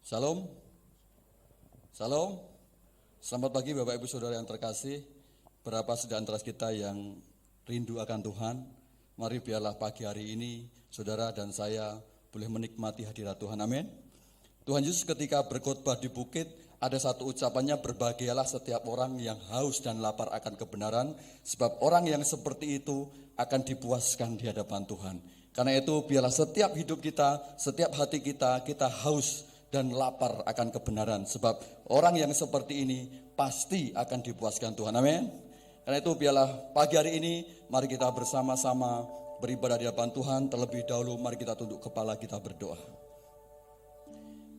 Salam. Salam. Selamat pagi Bapak Ibu Saudara yang terkasih. Berapa di antara kita yang rindu akan Tuhan? Mari biarlah pagi hari ini saudara dan saya boleh menikmati hadirat Tuhan. Amin. Tuhan Yesus ketika berkhotbah di bukit, ada satu ucapannya, berbahagialah setiap orang yang haus dan lapar akan kebenaran, sebab orang yang seperti itu akan dipuaskan di hadapan Tuhan. Karena itu biarlah setiap hidup kita, setiap hati kita haus dan lapar akan kebenaran. Sebab orang yang seperti ini pasti akan dipuaskan Tuhan. Amin. Karena itu biarlah pagi hari ini mari kita bersama-sama beribadah di hadapan Tuhan. Terlebih dahulu mari kita tunduk kepala, kita berdoa.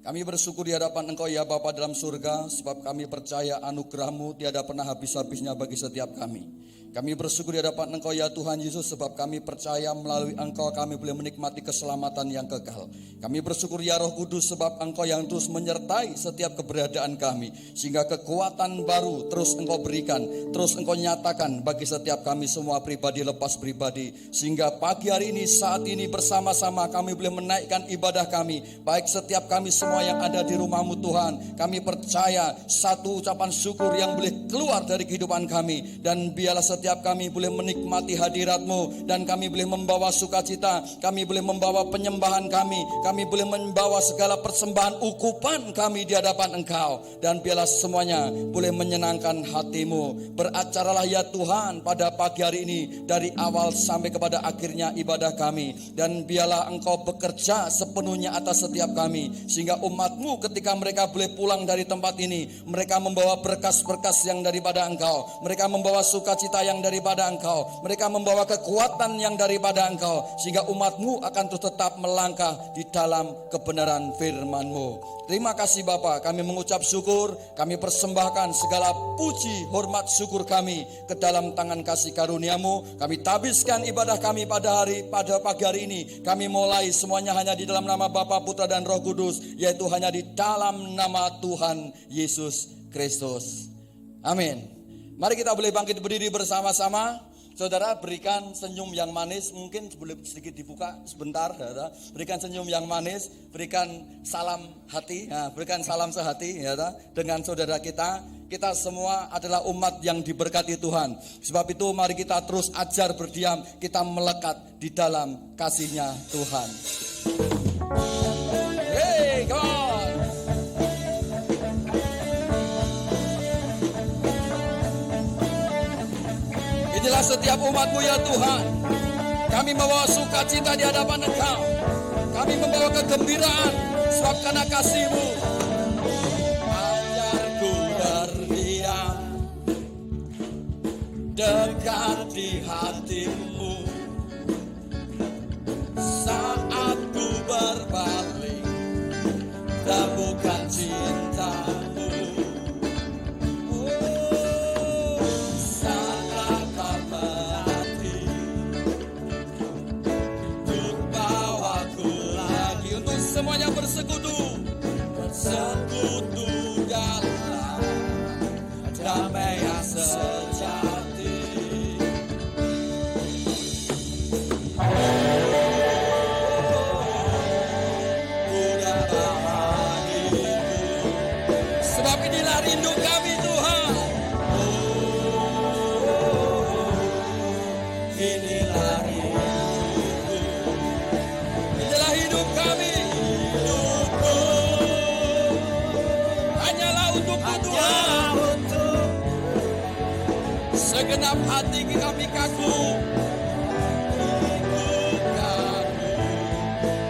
Kami bersyukur di hadapan Engkau ya Bapa dalam surga, sebab kami percaya anugerah-Mu tiada pernah habis-habisnya bagi setiap kami. Kami bersyukur di hadapan Engkau ya Tuhan Yesus, sebab kami percaya melalui Engkau kami boleh menikmati keselamatan yang kekal. Kami bersyukur ya Roh Kudus, sebab Engkau yang terus menyertai setiap keberadaan kami, sehingga kekuatan baru terus Engkau berikan, terus Engkau nyatakan bagi setiap kami semua pribadi lepas pribadi. Sehingga pagi hari ini, saat ini bersama-sama kami boleh menaikkan ibadah kami, baik setiap kami semua yang ada di rumah-Mu Tuhan. Kami percaya satu ucapan syukur yang boleh keluar dari kehidupan kami, dan biarlah setiap kami boleh menikmati hadirat-Mu, dan kami boleh membawa sukacita, kami boleh membawa penyembahan kami boleh membawa segala persembahan ukupan kami di hadapan Engkau, dan biarlah semuanya boleh menyenangkan hati-Mu. Beracaralah ya Tuhan pada pagi hari ini dari awal sampai kepada akhirnya ibadah kami, dan biarlah Engkau bekerja sepenuhnya atas setiap kami, sehingga umat-Mu ketika mereka boleh pulang dari tempat ini, mereka membawa berkas-berkas yang daripada Engkau, mereka membawa sukacita yang daripada Engkau, mereka membawa kekuatan yang daripada Engkau, sehingga umat-Mu akan terus tetap melangkah di dalam kebenaran firman-Mu. Terima kasih Bapa, kami mengucap syukur, kami persembahkan segala puji, hormat, syukur kami ke dalam tangan kasih karunia-Mu. Kami tabiskan ibadah kami pada pagi hari ini. Kami mulai semuanya hanya di dalam nama Bapa, Putra dan Roh Kudus, yaitu hanya di dalam nama Tuhan Yesus Kristus. Amin. Mari kita boleh bangkit berdiri bersama-sama. Saudara, berikan senyum yang manis, mungkin boleh sedikit dibuka sebentar, saudara. Berikan senyum yang manis, berikan salam hati, berikan salam sehati, saudara, dengan saudara kita. Kita semua adalah umat yang diberkati Tuhan. Sebab itu mari kita terus ajar berdiam, kita melekat di dalam kasih-Nya Tuhan. Hey, come on. Inilah setiap umat-Mu ya Tuhan. Kami membawa sukacita di hadapan Engkau. Kami membawa kegembiraan sebab karena kasih-Mu. Ajarku berdiam dekat di hati-Mu. Saat ku berbalik temukan cinta-Mu. Semuanya bersekutu dalam damai yang sejati. Udah bahagia, sebab inilah rindu kami Tuhan. Inilah hidup kami. Segenap hati kami kagum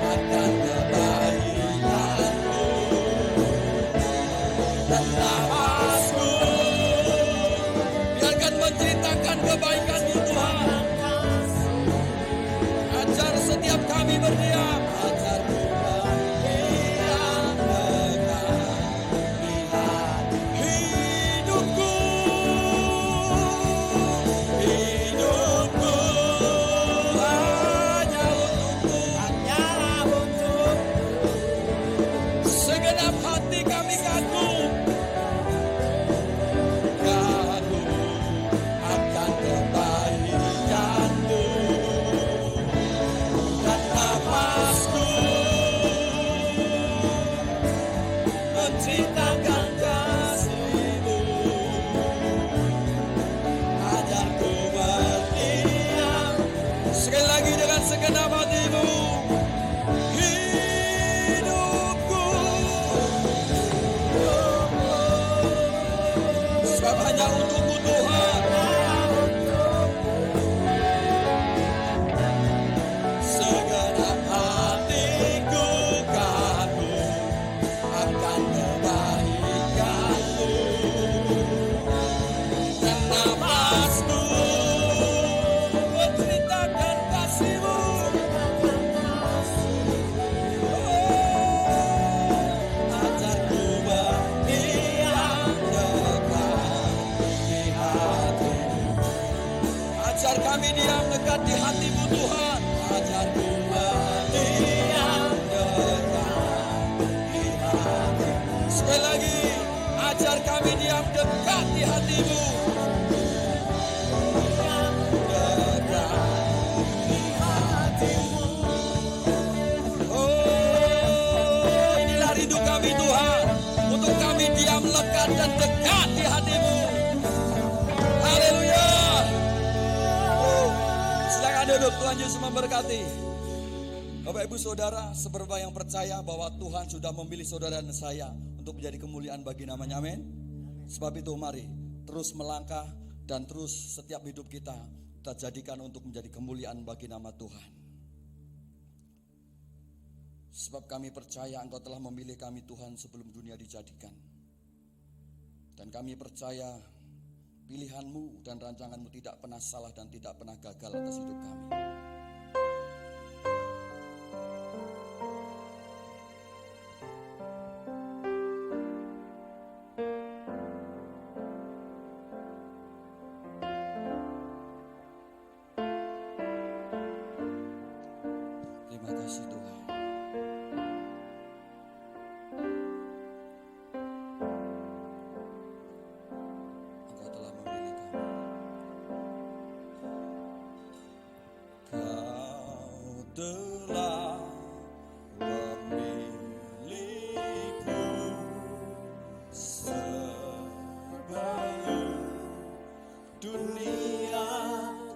akan kebaikan-Mu dan nafasku biarkan menceritakan kebaikan-Mu Tuhan. Ajar setiap kami berdiam, ajar hidupku Sebab hanya untuk-Mu Tuhan. Segenap hatiku kagum akan kebaikan-Mu, dan napasku menceritakan kasih-Mu. Ajarku berdiam dekat di hati-Mu. Ajar kami diam dekat di hati-Mu Tuhan. Ajarku berdiam dekat di hati-Mu. Sekali lagi, ajar kami diam dekat di hati-Mu. Dekat di hati-Mu. Oh, inilah rindu kami Tuhan, untuk kami diam lekat dan dekat di hati-Mu. Haleluya. Silakan duduk, Tuhan Yesus memberkati. Bapak Ibu Saudara, seberapa yang percaya bahwa Tuhan sudah memilih saudara dan saya untuk menjadi kemuliaan bagi namanya, amin. Sebab itu mari terus melangkah dan terus setiap hidup kita jadikan untuk menjadi kemuliaan bagi nama Tuhan. Sebab kami percaya Engkau telah memilih kami Tuhan sebelum dunia dijadikan. Dan kami percaya pilihan-Mu dan rancangan-Mu tidak pernah salah dan tidak pernah gagal atas hidup kami. Terima kasih Tuhan. Engkau telah memilih kami. Kau telah memilihku sebelum dunia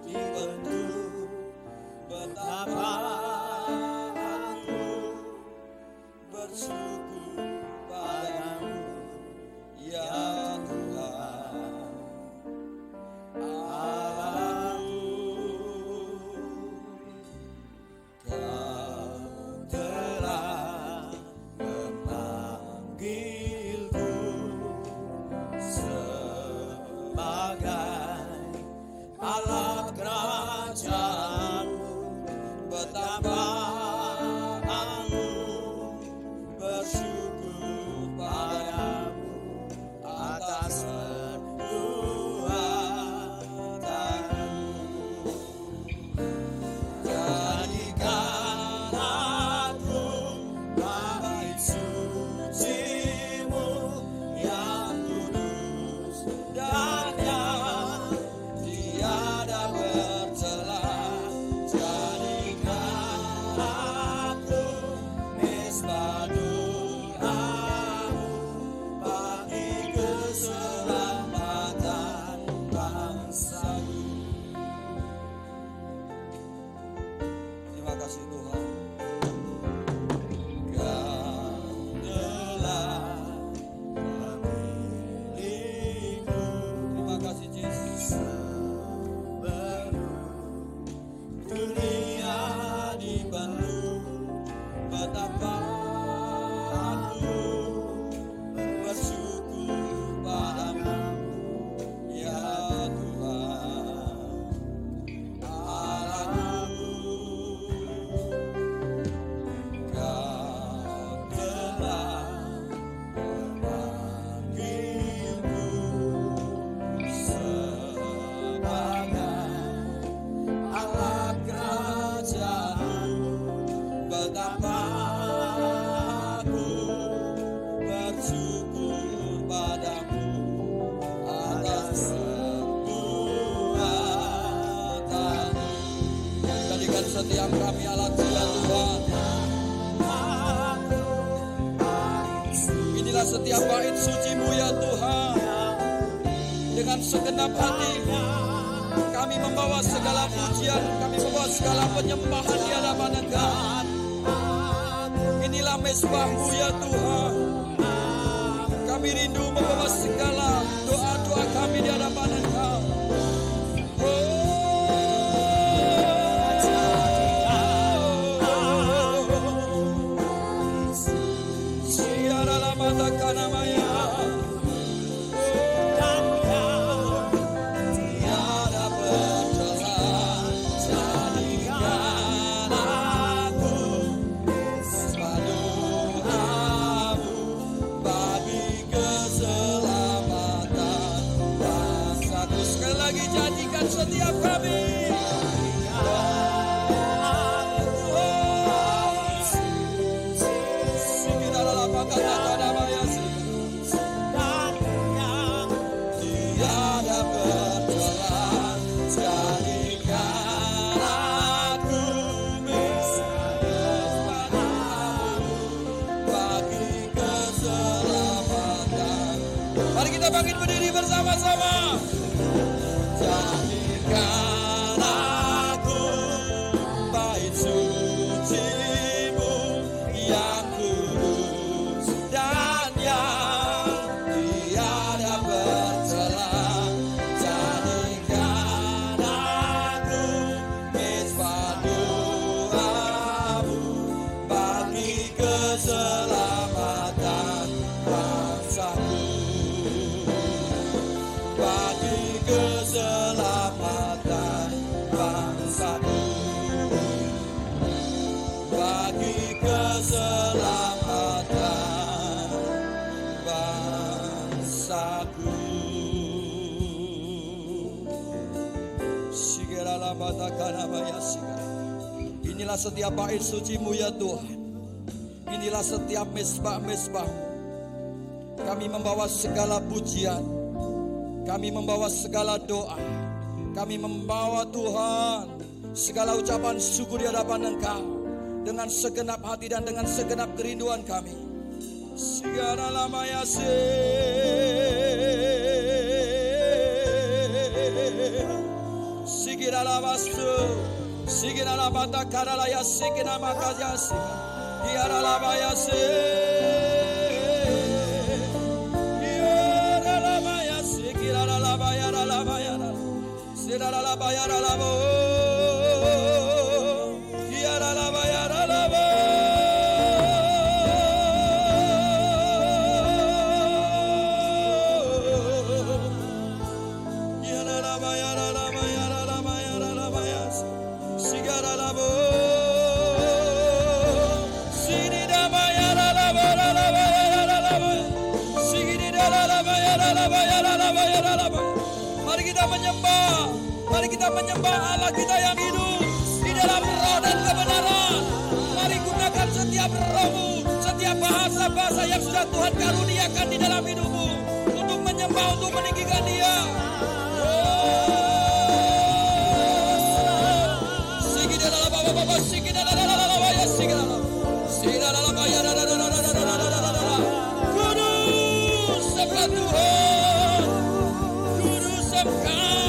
dibentuk. Betapa aku bersyukur padamu, ya Tuhan Allahku. Kau telah memanggilku sebagai alat kerajaan-Mu. Betapa aku bersyukur padamu atas perbuatanmu. Jadikan aku bait suci-Mu yang kudus dan yang tiada bercela. Jadikan aku mesbah doa-Mu bagi keselamatan bangsa-Mu. Terima kasih Tuhan. Kau telah memilihku. Terima kasih Yesus. Dunia dibentuk, betapa aku bersyukur padamu, ya Tuhan Allahku. Kau telah memanggilku sebagai alat kerajaan-Mu. Betapa aku bersyukur padamu atas perbuatan-Mu. Jadikan setiap kami alat-Mu ya Tuhan. Inilah setiap bait suci-Mu ya Tuhan. Dengan segenap hati kami membawa segala pujian, kami membawa segala penyembahan di hadapan Engkau. Inilah mesbah-Mu ya Tuhan. Kami rindu membawa segala doa-doa kami lagi jadikan setiap kami. Mari kita bangkit berdiri bersama-sama. Jadikan aku bait suci-Mu yang kudus dan yang tiada bercela. Jadikan aku misbah doa-Mu bagi keselamatan bangsaku. Bagi keselamatan bangsaku, bagi keselamatan bangsaku. Inilah setiap bait suci-Mu ya Tuhan. Inilah setiap mesbah-mesbah-Mu. Kami membawa segala pujian, kami membawa segala doa, kami membawa Tuhan segala ucapan syukur di hadapan Engkau dengan segenap hati dan dengan segenap kerinduan kami. Segala lama ya Sigirala bastu, sigirala bata karala ya sigina makayasi, diarala bayasi. Mari kita menyembah, mari kita menyembah Allah kita yang hidup di dalam roh dan kebenaran. Mari gunakan setiap rohmu, setiap bahasa-bahasa yang sudah Tuhan karuniakan di dalam hidupmu untuk menyembah, untuk meninggikan Dia. Kudus sebelah Tuhan, kudus sebelah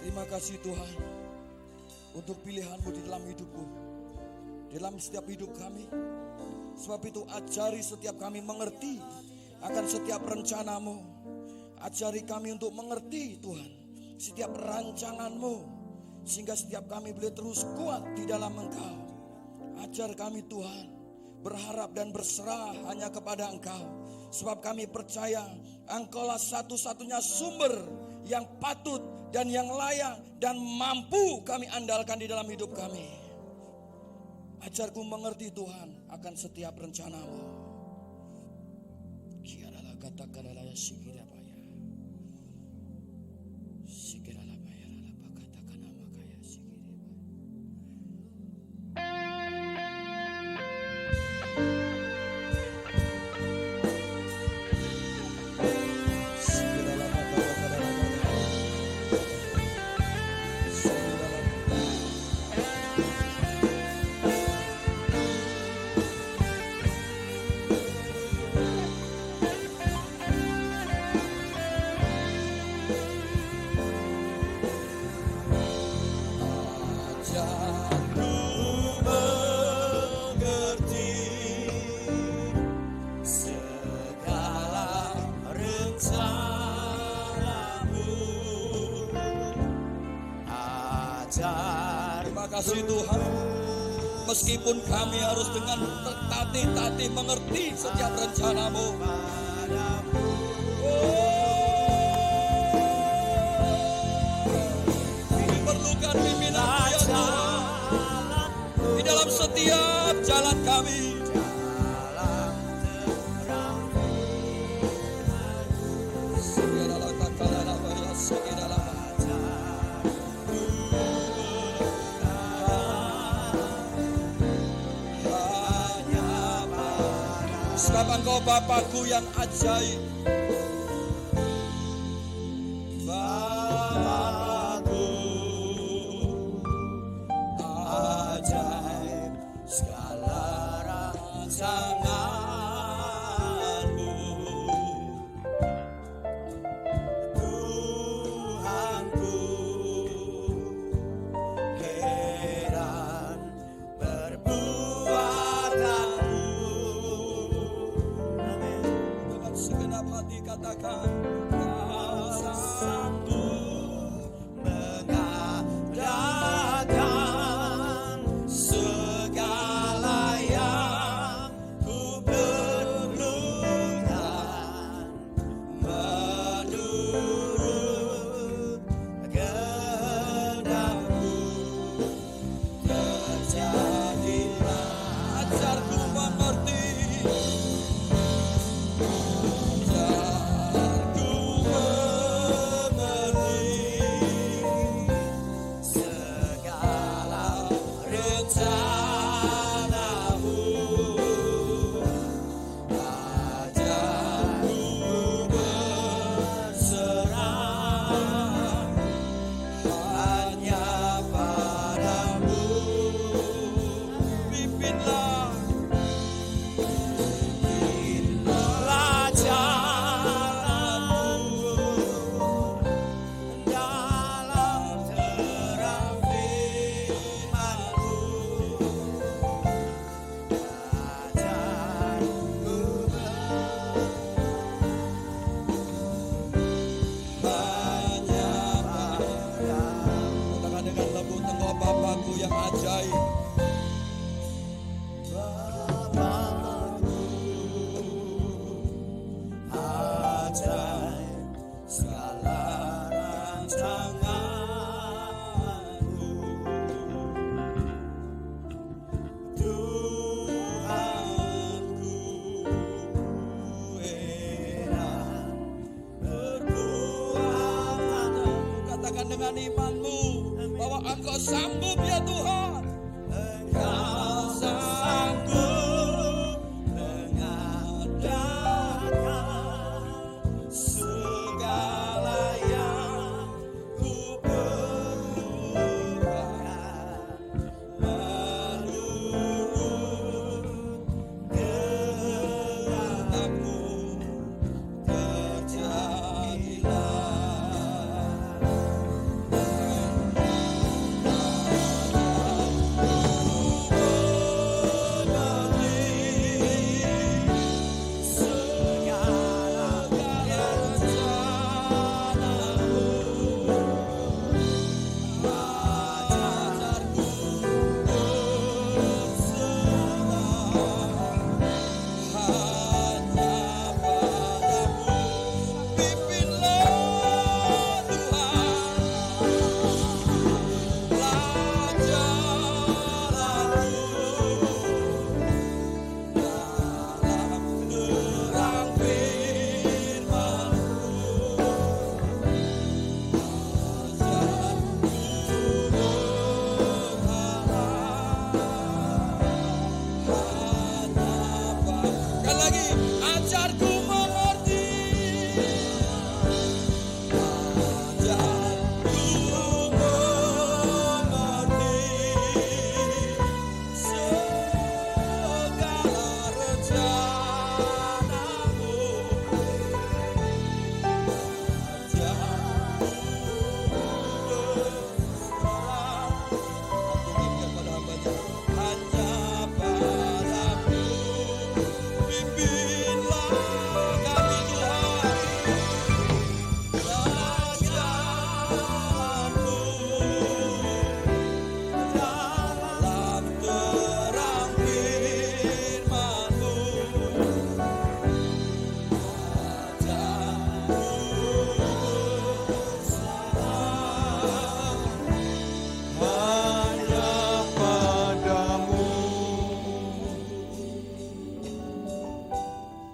Terima kasih Tuhan untuk pilihan-Mu di dalam hidupku, di dalam setiap hidup kami. Sebab itu ajari setiap kami mengerti akan setiap rencana-Mu. Ajari kami untuk mengerti Tuhan setiap rancangan-Mu, sehingga setiap kami boleh terus kuat di dalam Engkau. Ajar kami Tuhan berharap dan berserah hanya kepada Engkau. Sebab kami percaya Engkaulah satu-satunya sumber yang patut dan yang layak dan mampu kami andalkan di dalam hidup kami. Ajarku mengerti Tuhan akan setiap rencana-Mu. Kiaralah kata-kata ya sikira paya. Sikiralah paya lah katakan nama kaya sikira. Kasih Tuhan, meskipun kami harus dengan tertatih-tatih mengerti setiap rencana-Mu. Perlukan pimpinan-Mu ya Tuhan, di dalam setiap jalan kami. Sebab Engkau Bapakku yang ajaib, Bapakku ajaib, segala rancangan-Mu, Tuhanku heran perbuatan-Mu. Segenap hati katakan, Kau sanggup mengadakan segala yang ku perlukan menurut kehendak-Mu. Terjadilah, ajarku mengerti. Bapakku yang ajaib, Bapakku ajaib, segala rancangan-Mu, Tuhanku heran perbuatan-Mu. Katakan dengan iman-Mu bahwa Engkau sanggup ya Tuhan. Engkau sanggup mengadakan segala yang ku perlukan menurut kehendak-Mu. Terjadilah.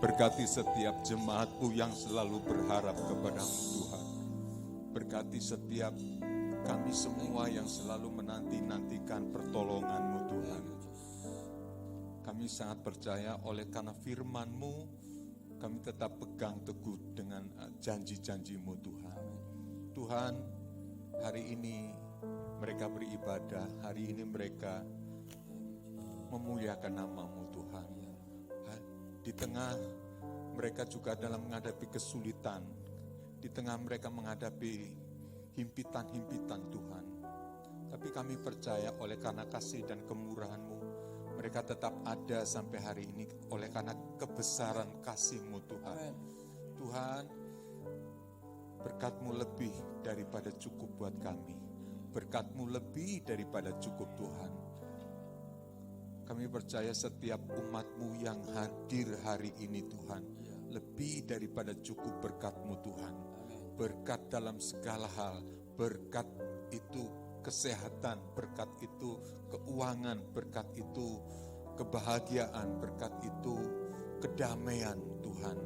Berkati setiap jemaat-Mu yang selalu berharap kepada-Mu Tuhan. Berkati setiap kami semua yang selalu menanti-nantikan pertolongan-Mu Tuhan. Kami sangat percaya oleh karena firman-Mu, kami tetap pegang teguh dengan janji-janji-Mu Tuhan. Tuhan, hari ini mereka beribadah, hari ini mereka memuliakan nama-Mu Tuhan. Di tengah mereka juga dalam menghadapi kesulitan, di tengah mereka menghadapi himpitan-himpitan Tuhan. Tapi kami percaya oleh karena kasih dan kemurahan-Mu, mereka tetap ada sampai hari ini oleh karena kebesaran kasih-Mu Tuhan. Tuhan, berkat-Mu lebih daripada cukup buat kami. Berkat-Mu lebih daripada cukup Tuhan. Kami percaya setiap umat-Mu yang hadir hari ini Tuhan, lebih daripada cukup berkat-Mu Tuhan. Berkat dalam segala hal, berkat itu kesehatan, berkat itu keuangan, berkat itu kebahagiaan, berkat itu kedamaian Tuhan.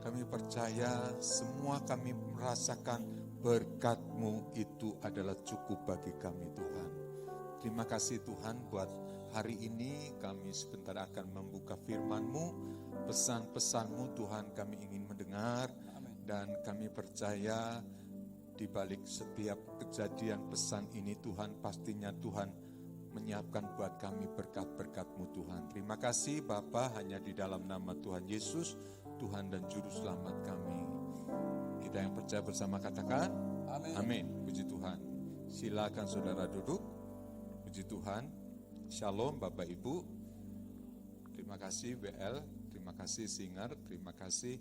Kami percaya semua kami merasakan berkat-Mu itu adalah cukup bagi kami Tuhan. Terima kasih Tuhan buat hari ini kami sebentar akan membuka firman-Mu, pesan-pesan-Mu Tuhan kami ingin mendengar. Dan kami percaya di balik setiap kejadian pesan ini Tuhan, pastinya Tuhan menyiapkan buat kami berkat-berkat-Mu Tuhan. Terima kasih Bapa, hanya di dalam nama Tuhan Yesus, Tuhan dan Juru Selamat kami. Kita yang percaya bersama katakan, amin. Amin. Puji Tuhan. Silakan saudara duduk. Puji Tuhan. Shalom Bapak Ibu. Terima kasih BL, terima kasih Singer, terima kasih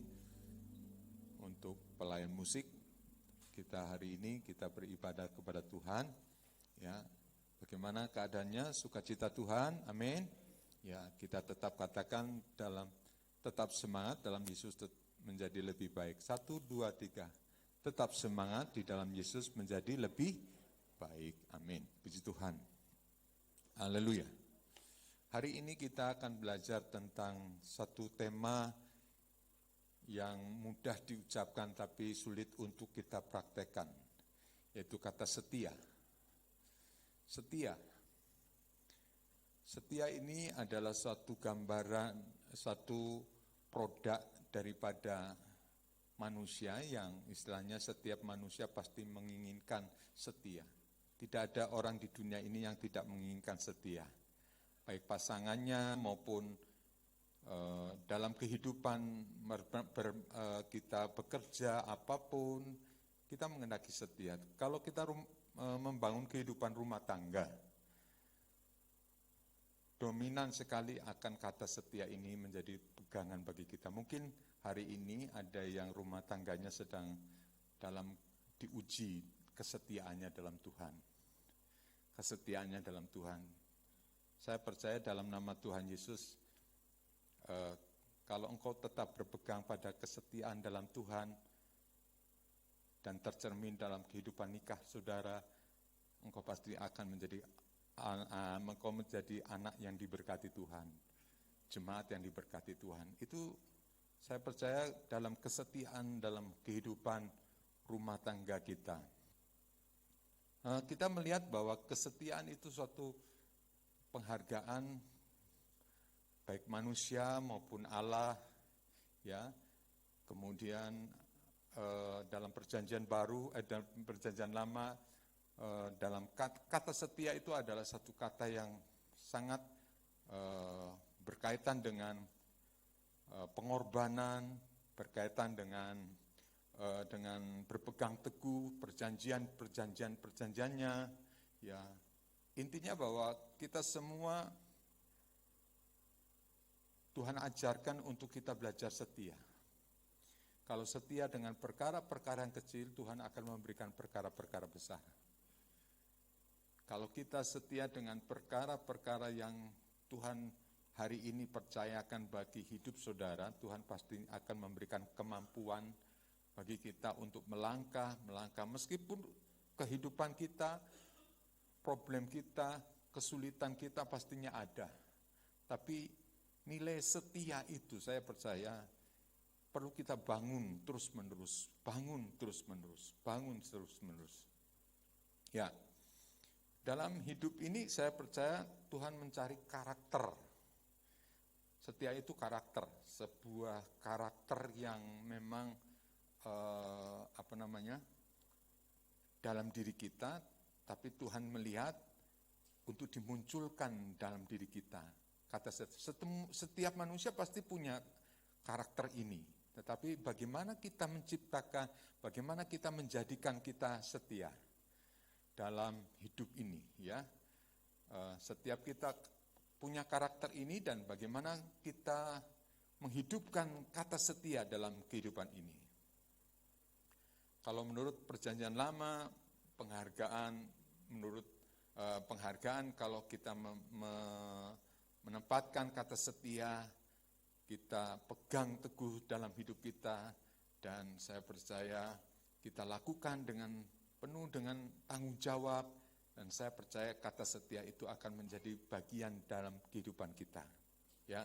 untuk pelayan musik. Kita hari ini kita beribadah kepada Tuhan. Ya, bagaimana keadaannya? Sukacita Tuhan, amin. Ya, kita tetap katakan tetap semangat dalam Yesus menjadi lebih baik. 1, 2, 3. Tetap semangat di dalam Yesus menjadi lebih baik. Amin. Puji Tuhan. Haleluya. Hari ini kita akan belajar tentang satu tema yang mudah diucapkan tapi sulit untuk kita praktekkan, yaitu kata setia. Setia. Setia ini adalah suatu gambaran, satu produk daripada manusia yang istilahnya setiap manusia pasti menginginkan setia. Tidak ada orang di dunia ini yang tidak menginginkan setia. Baik pasangannya maupun dalam kehidupan kita bekerja apapun, kita mengendaki setia. Kalau kita membangun kehidupan rumah tangga, dominan sekali akan kata setia ini menjadi pegangan bagi kita. Mungkin hari ini ada yang rumah tangganya sedang dalam diuji kesetiaannya dalam Tuhan. Kesetiaannya dalam Tuhan. Saya percaya dalam nama Tuhan Yesus, kalau engkau tetap berpegang pada kesetiaan dalam Tuhan dan tercermin dalam kehidupan nikah saudara, engkau pasti akan menjadi anak yang diberkati Tuhan, jemaat yang diberkati Tuhan. Itu saya percaya dalam kesetiaan dalam kehidupan rumah tangga kita. Kita melihat bahwa kesetiaan itu suatu penghargaan baik manusia maupun Allah, ya. Kemudian dalam perjanjian baru, dalam perjanjian lama, dalam kata setia itu adalah satu kata yang sangat berkaitan dengan pengorbanan, berkaitan dengan berpegang teguh perjanjiannya, ya. Intinya bahwa kita semua Tuhan ajarkan untuk kita belajar setia. Kalau setia dengan perkara-perkara yang kecil, Tuhan akan memberikan perkara-perkara besar. Kalau kita setia dengan perkara-perkara yang Tuhan hari ini percayakan bagi hidup saudara, Tuhan pasti akan memberikan kemampuan bagi kita untuk melangkah meskipun kehidupan kita, problem kita, kesulitan kita pastinya ada. Tapi nilai setia itu saya percaya perlu kita bangun terus-menerus, bangun terus-menerus, bangun terus-menerus. Ya, dalam hidup ini saya percaya Tuhan mencari karakter. Setia itu karakter, sebuah karakter yang memang dalam diri kita, tapi Tuhan melihat untuk dimunculkan dalam diri kita. Kata setiap manusia pasti punya karakter ini, tetapi bagaimana kita menciptakan, bagaimana kita menjadikan kita setia dalam hidup ini, ya. Setiap kita punya karakter ini dan bagaimana kita menghidupkan kata setia dalam kehidupan ini. Kalau menurut Perjanjian Lama, penghargaan kalau kita menempatkan kata setia, kita pegang teguh dalam hidup kita, dan saya percaya kita lakukan dengan penuh dengan tanggung jawab, dan saya percaya kata setia itu akan menjadi bagian dalam kehidupan kita. Ya.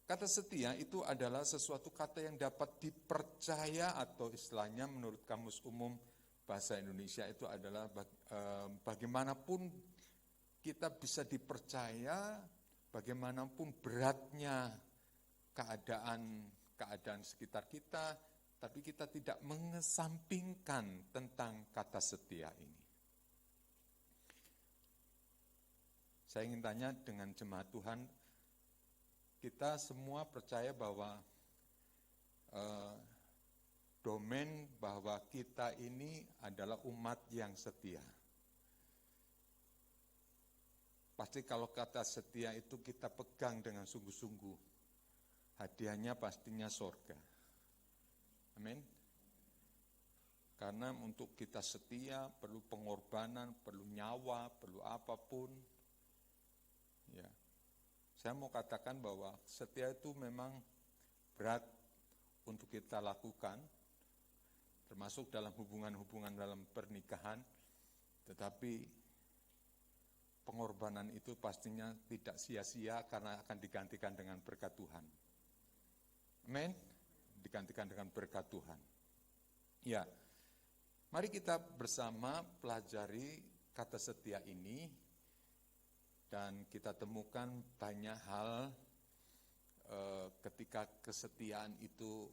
Kata setia itu adalah sesuatu kata yang dapat dipercaya, atau istilahnya menurut Kamus Umum Bahasa Indonesia itu adalah bagaimanapun kita bisa dipercaya, bagaimanapun beratnya keadaan sekitar kita, tapi kita tidak mengesampingkan tentang kata setia ini. Saya ingin tanya dengan jemaat Tuhan, kita semua percaya bahwa domain bahwa kita ini adalah umat yang setia. Pasti kalau kata setia itu kita pegang dengan sungguh-sungguh, hadiahnya pastinya surga. Amin. Karena untuk kita setia perlu pengorbanan, perlu nyawa, perlu apapun. Ya. Saya mau katakan bahwa setia itu memang berat untuk kita lakukan, termasuk dalam hubungan-hubungan dalam pernikahan, tetapi pengorbanan itu pastinya tidak sia-sia karena akan digantikan dengan berkat Tuhan. Amin. Digantikan dengan berkat Tuhan. Ya, mari kita bersama pelajari kata setia ini, dan kita temukan banyak hal ketika kesetiaan itu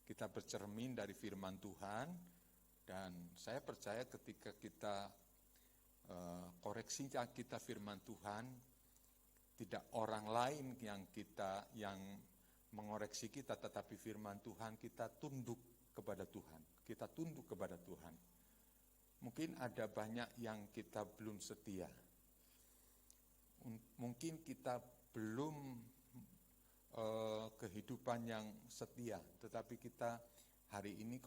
kita bercermin dari firman Tuhan, dan saya percaya ketika kita koreksinya kita firman Tuhan, tidak orang lain yang mengoreksi kita, tetapi firman Tuhan, kita tunduk kepada Tuhan. Kita tunduk kepada Tuhan. Mungkin ada banyak yang kita belum setia. Mungkin kita belum kehidupan yang setia, tetapi kita hari ini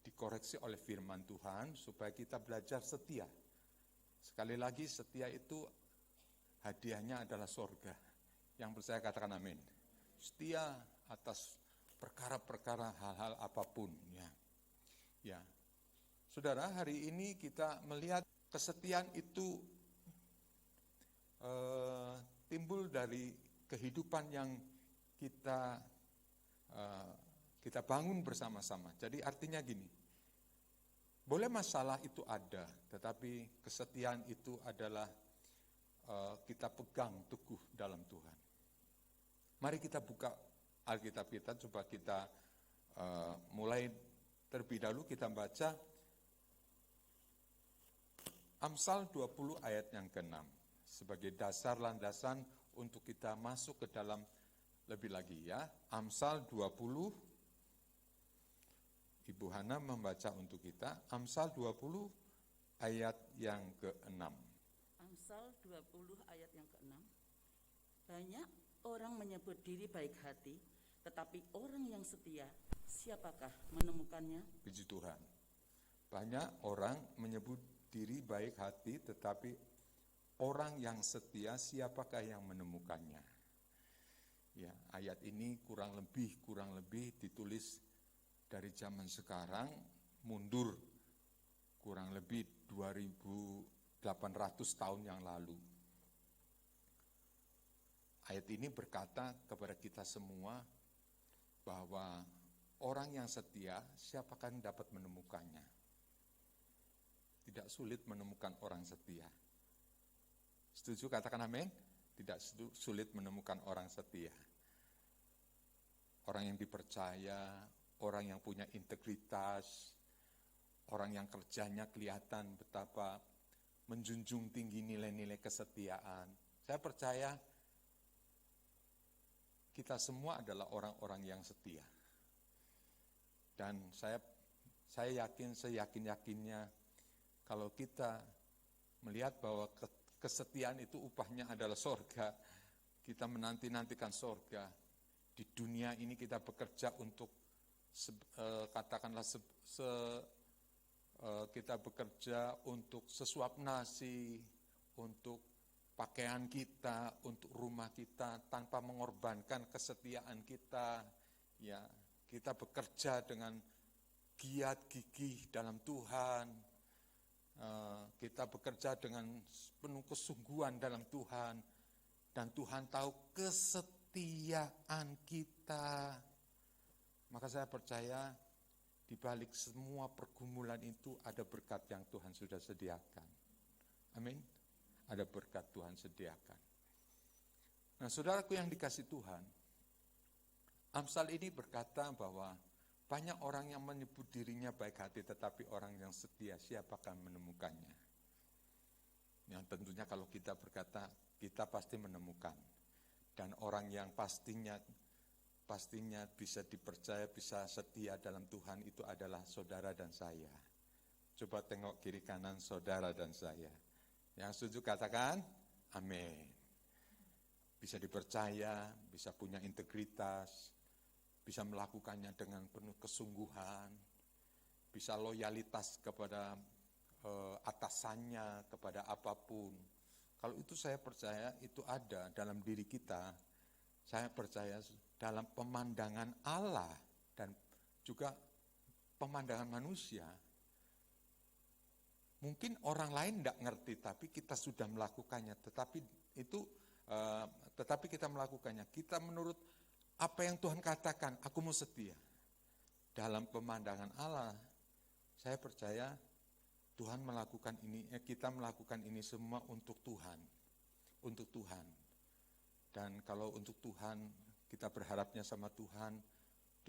dikoreksi oleh firman Tuhan supaya kita belajar setia. Sekali lagi, setia itu hadiahnya adalah sorga. Yang percaya katakan amin. Setia atas perkara-perkara hal-hal apapun. Ya. Saudara, hari ini kita melihat kesetiaan itu timbul dari kehidupan yang kita bangun bersama-sama. Jadi artinya gini, boleh masalah itu ada, tetapi kesetiaan itu adalah kita pegang teguh dalam Tuhan. Mari kita buka Alkitab kita, coba kita mulai terlebih dahulu kita baca Amsal 20 ayat yang ke-6 sebagai dasar landasan untuk kita masuk ke dalam lebih lagi, ya. Amsal 20, Ibu Hana membaca untuk kita Amsal 20 ayat yang ke-6. Amsal 20 ayat yang ke-6. Banyak orang menyebut diri baik hati, tetapi orang yang setia, siapakah menemukannya? Puji Tuhan. Banyak orang menyebut diri baik hati, tetapi orang yang setia, siapakah yang menemukannya? Ya, ayat ini kurang lebih ditulis dari zaman sekarang, mundur kurang lebih 2800 tahun yang lalu. Ayat ini berkata kepada kita semua bahwa orang yang setia, siapakah yang dapat menemukannya? Tidak sulit menemukan orang setia. Setuju, katakan amin? Tidak sulit menemukan orang setia. Orang yang dipercaya, orang yang punya integritas, orang yang kerjanya kelihatan betapa menjunjung tinggi nilai-nilai kesetiaan. Saya percaya kita semua adalah orang-orang yang setia. Dan saya yakin, seyakin-yakinnya, kalau kita melihat bahwa kesetiaan itu upahnya adalah sorga, kita menanti-nantikan sorga. Di dunia ini kita bekerja untuk, kita bekerja untuk sesuap nasi, untuk pakaian kita, untuk rumah kita, tanpa mengorbankan kesetiaan kita. Ya, kita bekerja dengan giat gigih dalam Tuhan. Kita bekerja dengan penuh kesungguhan dalam Tuhan, dan Tuhan tahu kesetiaan kita. Maka saya percaya di balik semua pergumulan itu ada berkat yang Tuhan sudah sediakan. Amin. Ada berkat Tuhan sediakan. Nah, saudaraku yang dikasih Tuhan, Amsal ini berkata bahwa banyak orang yang menyebut dirinya baik hati, tetapi orang yang setia, siapakah menemukannya? Yang tentunya kalau kita berkata, kita pasti menemukan. Dan orang yang pastinya bisa dipercaya, bisa setia dalam Tuhan, itu adalah saudara dan saya. Coba tengok kiri kanan saudara dan saya. Yang setuju katakan, amin. Bisa dipercaya, bisa punya integritas, bisa melakukannya dengan penuh kesungguhan, bisa loyalitas kepada atasannya, kepada apapun. Kalau itu saya percaya itu ada dalam diri kita. Saya percaya dalam pemandangan Allah dan juga pemandangan manusia. Mungkin orang lain tidak ngerti, tapi kita sudah melakukannya. Tetapi kita melakukannya. Kita menurut apa yang Tuhan katakan, aku mau setia. Dalam pemandangan Allah, saya percaya Tuhan melakukan ini, kita melakukan ini semua untuk Tuhan. Untuk Tuhan. Dan kalau untuk Tuhan, kita berharapnya sama Tuhan.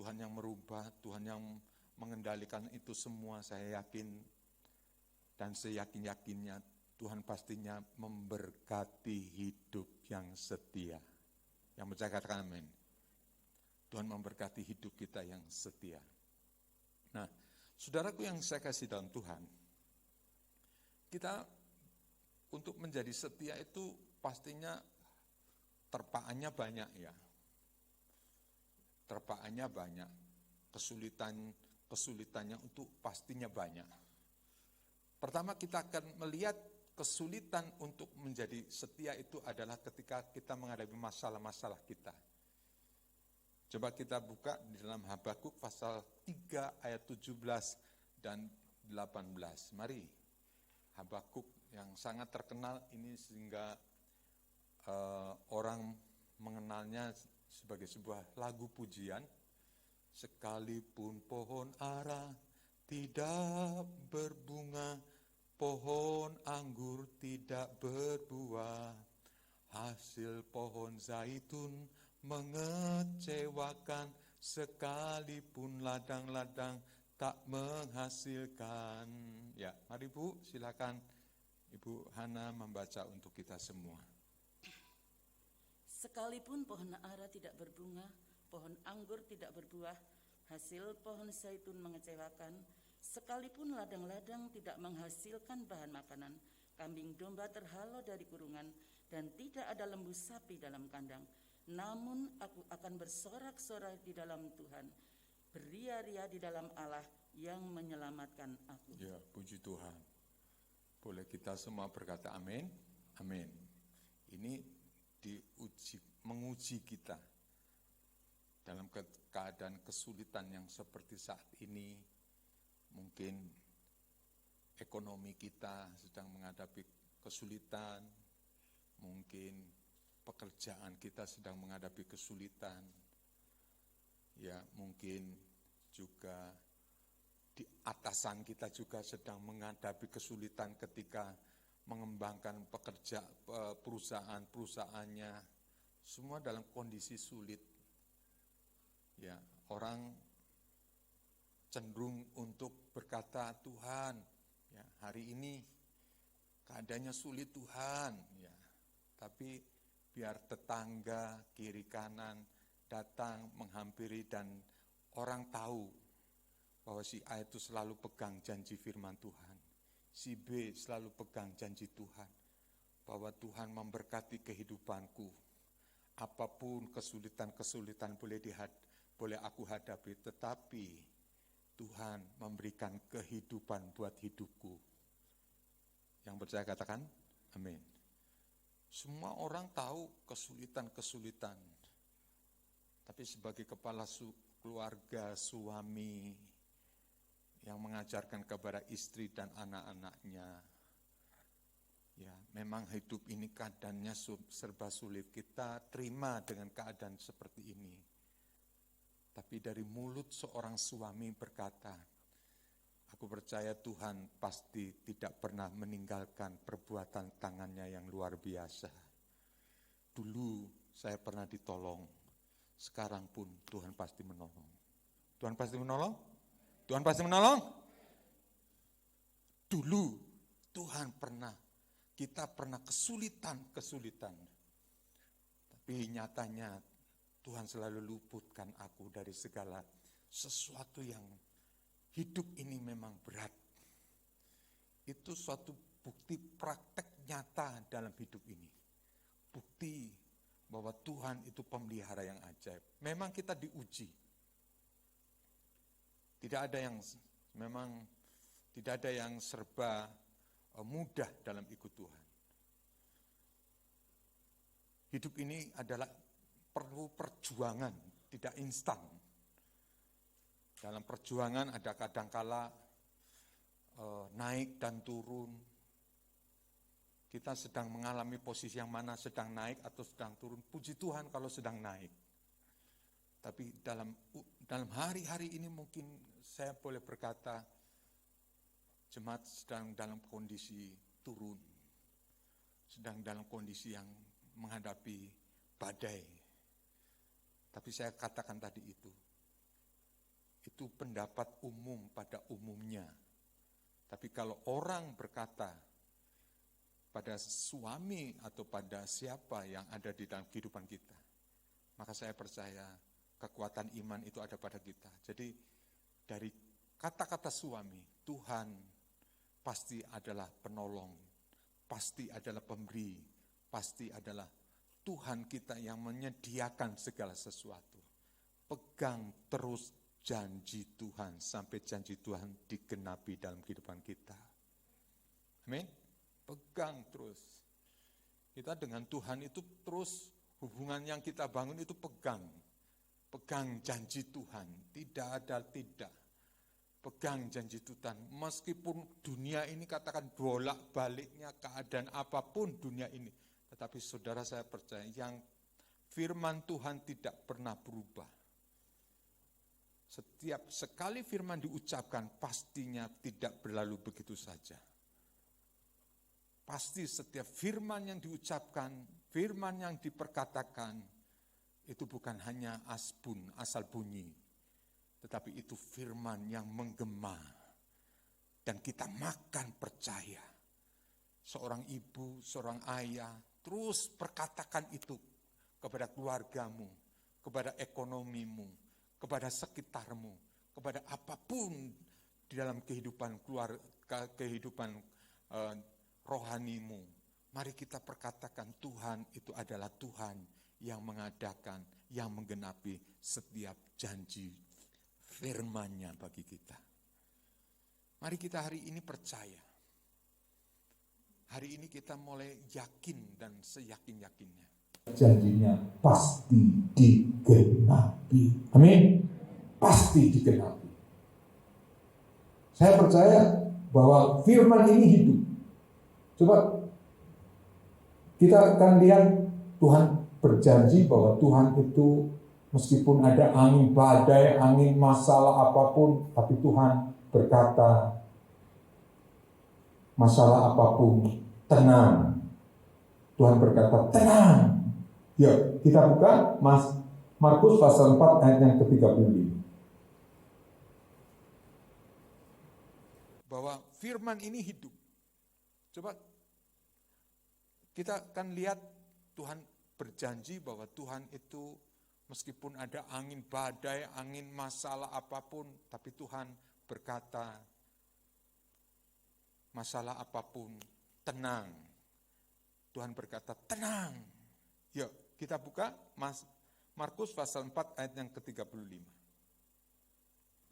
Tuhan yang merubah, Tuhan yang mengendalikan itu semua, saya yakin. Dan seyakin-yakinnya, Tuhan pastinya memberkati hidup yang setia. Yang percaya katakan amin. Tuhan memberkati hidup kita yang setia. Nah, saudaraku yang saya kasih dalam Tuhan, kita untuk menjadi setia itu pastinya terpaannya banyak ya. Terpaannya banyak, kesulitannya itu pastinya banyak. Pertama kita akan melihat kesulitan untuk menjadi setia itu adalah ketika kita menghadapi masalah-masalah kita. Coba kita buka di dalam Habakuk pasal 3 ayat 17 dan 18. Mari, Habakuk yang sangat terkenal ini sehingga orang mengenalnya sebagai sebuah lagu pujian. Sekalipun pohon ara tidak berbunga, pohon anggur tidak berbuah, hasil pohon zaitun mengecewakan, sekalipun ladang-ladang tak menghasilkan. Ya, mari Bu, silakan Ibu Hana membaca untuk kita semua. Sekalipun pohon ara tidak berbunga, pohon anggur tidak berbuah, hasil pohon zaitun mengecewakan, sekalipun ladang-ladang tidak menghasilkan bahan makanan, kambing domba terhalau dari kurungan, dan tidak ada lembu sapi dalam kandang, namun aku akan bersorak-sorak di dalam Tuhan, beria-ria di dalam Allah yang menyelamatkan aku. Ya, puji Tuhan. Boleh kita semua berkata amin? Amin. Ini menguji kita dalam keadaan kesulitan yang seperti saat ini. Mungkin ekonomi kita sedang menghadapi kesulitan, mungkin pekerjaan kita sedang menghadapi kesulitan. Ya, mungkin juga di atasan kita juga sedang menghadapi kesulitan ketika mengembangkan perusahaan-perusahaannya. Semua dalam kondisi sulit. Ya, orang cenderung untuk berkata, Tuhan, ya, hari ini keadaannya sulit Tuhan. Ya, tapi biar tetangga kiri kanan datang menghampiri dan orang tahu bahwa si A itu selalu pegang janji firman Tuhan. Si B selalu pegang janji Tuhan. Bahwa Tuhan memberkati kehidupanku. Apapun kesulitan-kesulitan boleh aku hadapi, tetapi Tuhan memberikan kehidupan buat hidupku. Yang percaya katakan, amin. Semua orang tahu kesulitan-kesulitan. Tapi sebagai kepala keluarga, suami yang mengajarkan kepada istri dan anak-anaknya, ya memang hidup ini keadaannya serba sulit. Kita terima dengan keadaan seperti ini. Tapi dari mulut seorang suami berkata, aku percaya Tuhan pasti tidak pernah meninggalkan perbuatan tangannya yang luar biasa. Dulu saya pernah ditolong. Sekarang pun Tuhan pasti menolong. Tuhan pasti menolong? Tuhan pasti menolong? Dulu Tuhan kita pernah kesulitan. Tapi nyatanya Tuhan selalu luputkan aku dari segala sesuatu yang hidup ini memang berat. Itu suatu bukti praktek nyata dalam hidup ini. Bukti bahwa Tuhan itu pemelihara yang ajaib. Memang kita diuji. Tidak ada yang serba mudah dalam ikut Tuhan. Hidup ini adalah perlu perjuangan, tidak instan. Dalam perjuangan ada kadangkala naik dan turun. Kita sedang mengalami posisi yang mana, sedang naik atau sedang turun. Puji Tuhan kalau sedang naik. Tapi dalam hari-hari ini mungkin saya boleh berkata, jemaat sedang dalam kondisi turun. Sedang dalam kondisi yang menghadapi badai. Tapi saya katakan tadi itu pendapat umum pada umumnya. Tapi kalau orang berkata pada suami atau pada siapa yang ada di dalam kehidupan kita, maka saya percaya kekuatan iman itu ada pada kita. Jadi dari kata-kata suami, Tuhan pasti adalah penolong, pasti adalah pemberi, pasti adalah Tuhan kita yang menyediakan segala sesuatu. Pegang terus janji Tuhan sampai janji Tuhan digenapi dalam kehidupan kita. Amin. Pegang terus. Kita dengan Tuhan itu terus hubungan yang kita bangun itu pegang. Pegang janji Tuhan. Tidak ada tidak. Pegang janji Tuhan. Meskipun dunia ini katakan bolak-baliknya keadaan apapun dunia ini. Tetapi saudara saya percaya yang firman Tuhan tidak pernah berubah. Setiap sekali firman diucapkan pastinya tidak berlalu begitu saja. Pasti setiap firman yang diucapkan, firman yang diperkatakan, itu bukan hanya asal bunyi, tetapi itu firman yang menggema. Dan kita makan percaya. Seorang ibu, seorang ayah, terus perkatakan itu kepada keluargamu, kepada ekonomimu, kepada sekitarmu, kepada apapun di dalam kehidupan keluarga, kehidupan rohanimu. Mari kita perkatakan Tuhan itu adalah Tuhan yang mengadakan, yang menggenapi setiap janji firman-Nya bagi kita. Mari kita hari ini percaya. Hari ini kita mulai yakin dan seyakin-yakinnya. Janjinya pasti digenapi. Amin. Pasti digenapi. Saya percaya bahwa firman ini hidup. Coba kita akan lihat Tuhan berjanji bahwa Tuhan itu meskipun ada angin badai, angin masalah apapun, tapi Tuhan berkata, masalah apapun, tenang. Tuhan berkata, tenang. Yuk, kita buka Markus pasal 4 ayat yang ke-35. Bahwa firman ini hidup. Coba kita akan lihat Tuhan berjanji bahwa Tuhan itu meskipun ada angin badai, angin masalah apapun, tapi Tuhan berkata, masalah apapun, tenang. Tuhan berkata, tenang. Yuk, kita buka Markus pasal 4 ayat yang ke-35.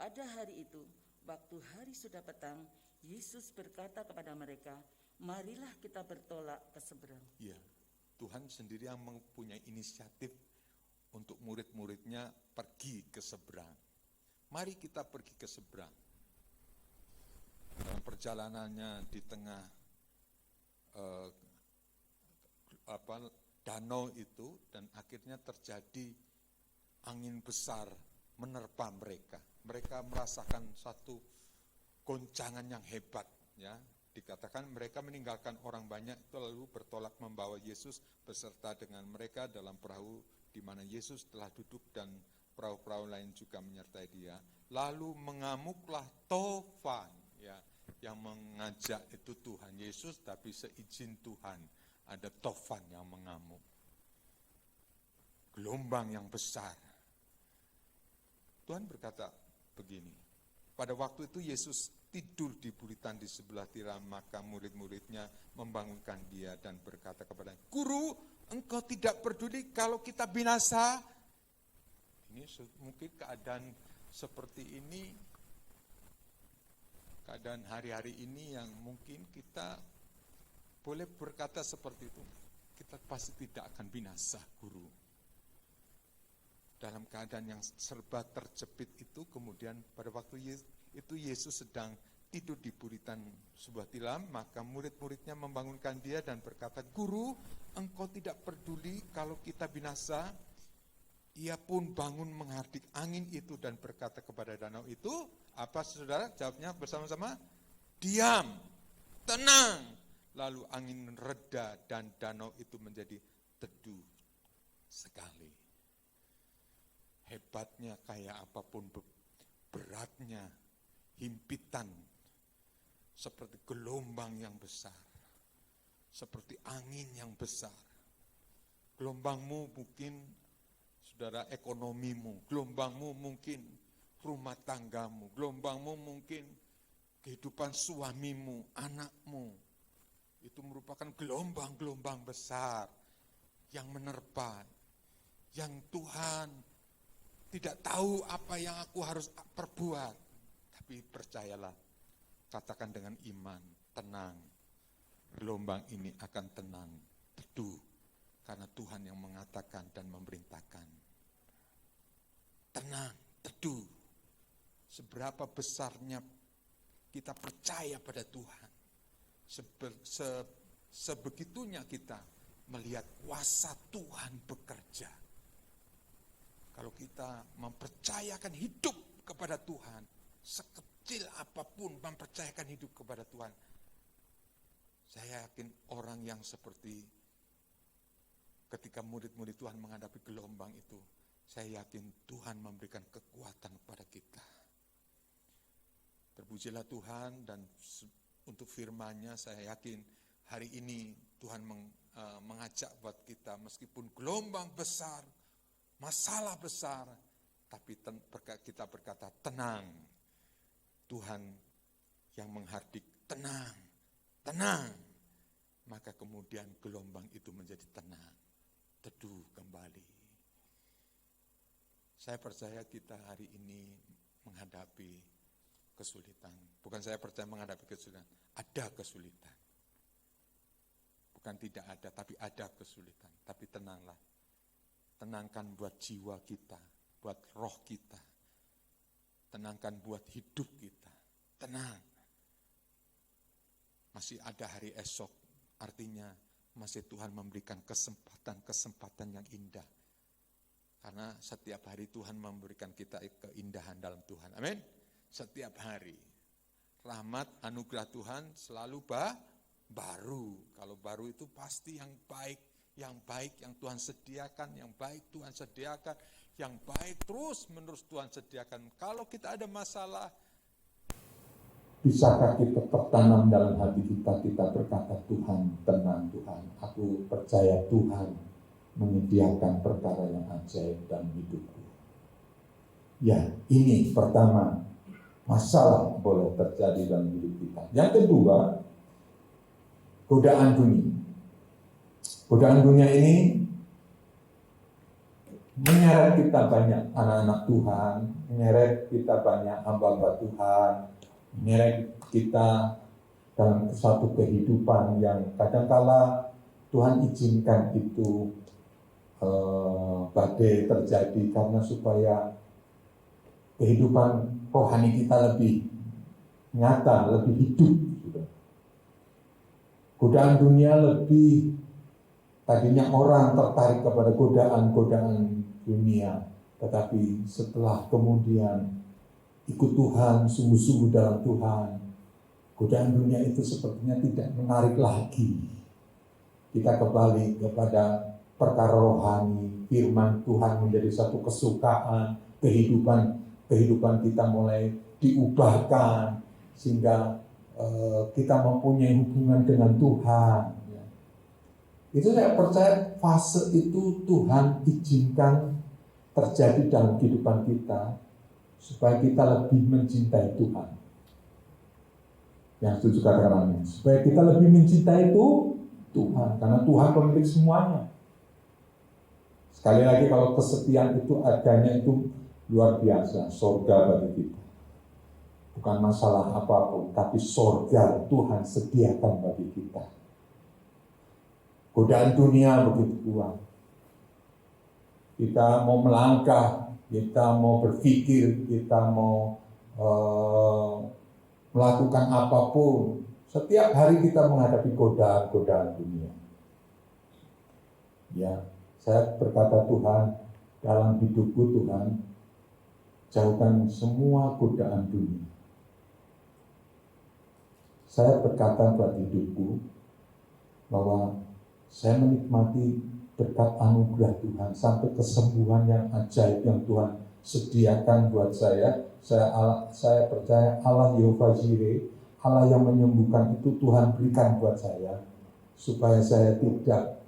Pada hari itu, waktu hari sudah petang, Yesus berkata kepada mereka, marilah kita bertolak ke seberang. Ya, Tuhan sendiri yang mempunyai inisiatif untuk murid-muridnya pergi ke seberang. Mari kita pergi ke seberang. Dalam perjalanannya di tengah danau itu, dan akhirnya terjadi angin besar menerpa mereka. Mereka merasakan satu goncangan yang hebat, ya. Dikatakan mereka meninggalkan orang banyak itu lalu bertolak membawa Yesus beserta dengan mereka dalam perahu di mana Yesus telah duduk dan perahu-perahu lain juga menyertai dia. Lalu mengamuklah tofan, ya, yang mengajak itu Tuhan Yesus, tapi seizin Tuhan ada tofan yang mengamuk. Gelombang yang besar. Tuhan berkata begini, pada waktu itu Yesus tidur di buritan di sebelah tiram, maka murid-muridnya membangunkan dia dan berkata kepadanya, Guru, engkau tidak peduli kalau kita binasa? Ini mungkin keadaan seperti ini, keadaan hari-hari ini yang mungkin kita boleh berkata seperti itu. Kita pasti tidak akan binasa, Guru. Dalam keadaan yang serba terjepit itu, kemudian pada waktu itu Yesus sedang tidur di buritan sebuah tilam, maka murid-muridnya membangunkan dia dan berkata, Guru, engkau tidak peduli kalau kita binasa? Ia pun bangun menghardik angin itu dan berkata kepada danau itu, apa saudara? Jawabnya bersama-sama, diam, tenang. Lalu angin reda dan danau itu menjadi teduh sekali. Hebatnya kayak apapun beratnya, himpitan, seperti gelombang yang besar, seperti angin yang besar. Gelombangmu mungkin, saudara, ekonomimu, gelombangmu mungkin rumah tanggamu, gelombangmu mungkin kehidupan suamimu, anakmu. Itu merupakan gelombang-gelombang besar yang menerpa, yang Tuhan tidak tahu apa yang aku harus perbuat. Tapi percayalah, katakan dengan iman, tenang. Gelombang ini akan tenang, teduh. Karena Tuhan yang mengatakan dan memerintahkan. Tenang, teduh. Seberapa besarnya kita percaya pada Tuhan. Sebegitunya kita melihat kuasa Tuhan bekerja. Kalau kita mempercayakan hidup kepada Tuhan, sekecil apapun mempercayakan hidup kepada Tuhan, saya yakin orang yang seperti ketika murid-murid Tuhan menghadapi gelombang itu, saya yakin Tuhan memberikan kekuatan kepada kita. Terpujilah Tuhan, dan untuk firman-Nya saya yakin hari ini Tuhan mengajak buat kita, meskipun gelombang besar, masalah besar, tapi kita berkata tenang. Tuhan yang menghardik tenang, tenang. Maka kemudian gelombang itu menjadi tenang, teduh kembali. Saya percaya kita hari ini menghadapi kesulitan. Bukan saya percaya menghadapi kesulitan, ada kesulitan. Bukan tidak ada, tapi ada kesulitan. Tapi tenanglah. Tenangkan buat jiwa kita, buat roh kita. Tenangkan buat hidup kita. Tenang. Masih ada hari esok, artinya masih Tuhan memberikan kesempatan-kesempatan yang indah. Karena setiap hari Tuhan memberikan kita keindahan dalam Tuhan. Amin. Setiap hari. Rahmat, anugerah Tuhan selalu baru. Kalau baru itu pasti yang baik yang Tuhan sediakan, yang baik Tuhan sediakan, yang baik terus menerus Tuhan sediakan. Kalau kita ada masalah, bisakah kita tertanam dalam hati kita berkata, Tuhan, tenang Tuhan, aku percaya Tuhan menyediakan perkara yang ajaib dalam hidupku. Ya, ini pertama, masalah boleh terjadi dalam hidup kita. Yang kedua, godaan dunia. Godaan dunia ini menyeret kita banyak anak-anak Tuhan, menyeret kita banyak hamba-hamba Tuhan, menyeret kita dalam satu kehidupan yang kadangkala Tuhan izinkan itu badai terjadi karena supaya kehidupan rohani kita lebih nyata, lebih hidup. Godaan dunia lebih, tadinya orang tertarik kepada godaan-godaan dunia, tetapi setelah kemudian ikut Tuhan, sungguh-sungguh dalam Tuhan, godaan dunia itu sepertinya tidak menarik lagi. Kita kembali kepada perkara rohani, firman Tuhan menjadi satu kesukaan, kehidupan kita mulai diubahkan, sehingga kita mempunyai hubungan dengan Tuhan. Itu saya percaya fase itu Tuhan izinkan terjadi dalam kehidupan kita, supaya kita lebih mencintai Tuhan. Yang setuju katakan amin. Supaya kita lebih mencintai itu Tuhan, karena Tuhan pemilik semuanya. Sekali lagi, kalau kesetiaan itu adanya itu luar biasa, surga bagi kita. Bukan masalah apapun, tapi surga Tuhan sediakan bagi kita. Godaan dunia begitu kuat. Kita mau melangkah, kita mau berpikir, kita mau melakukan apapun, setiap hari kita menghadapi godaan dunia. Ya, saya berkata, Tuhan, dalam hidupku Tuhan, jauhkan semua godaan dunia. Saya berkata buat hidupku bahwa saya menikmati berkat anugerah Tuhan sampai kesembuhan yang ajaib yang Tuhan sediakan buat saya. Saya percaya Allah Yehova Jireh, Allah yang menyembuhkan itu Tuhan berikan buat saya, supaya saya tidak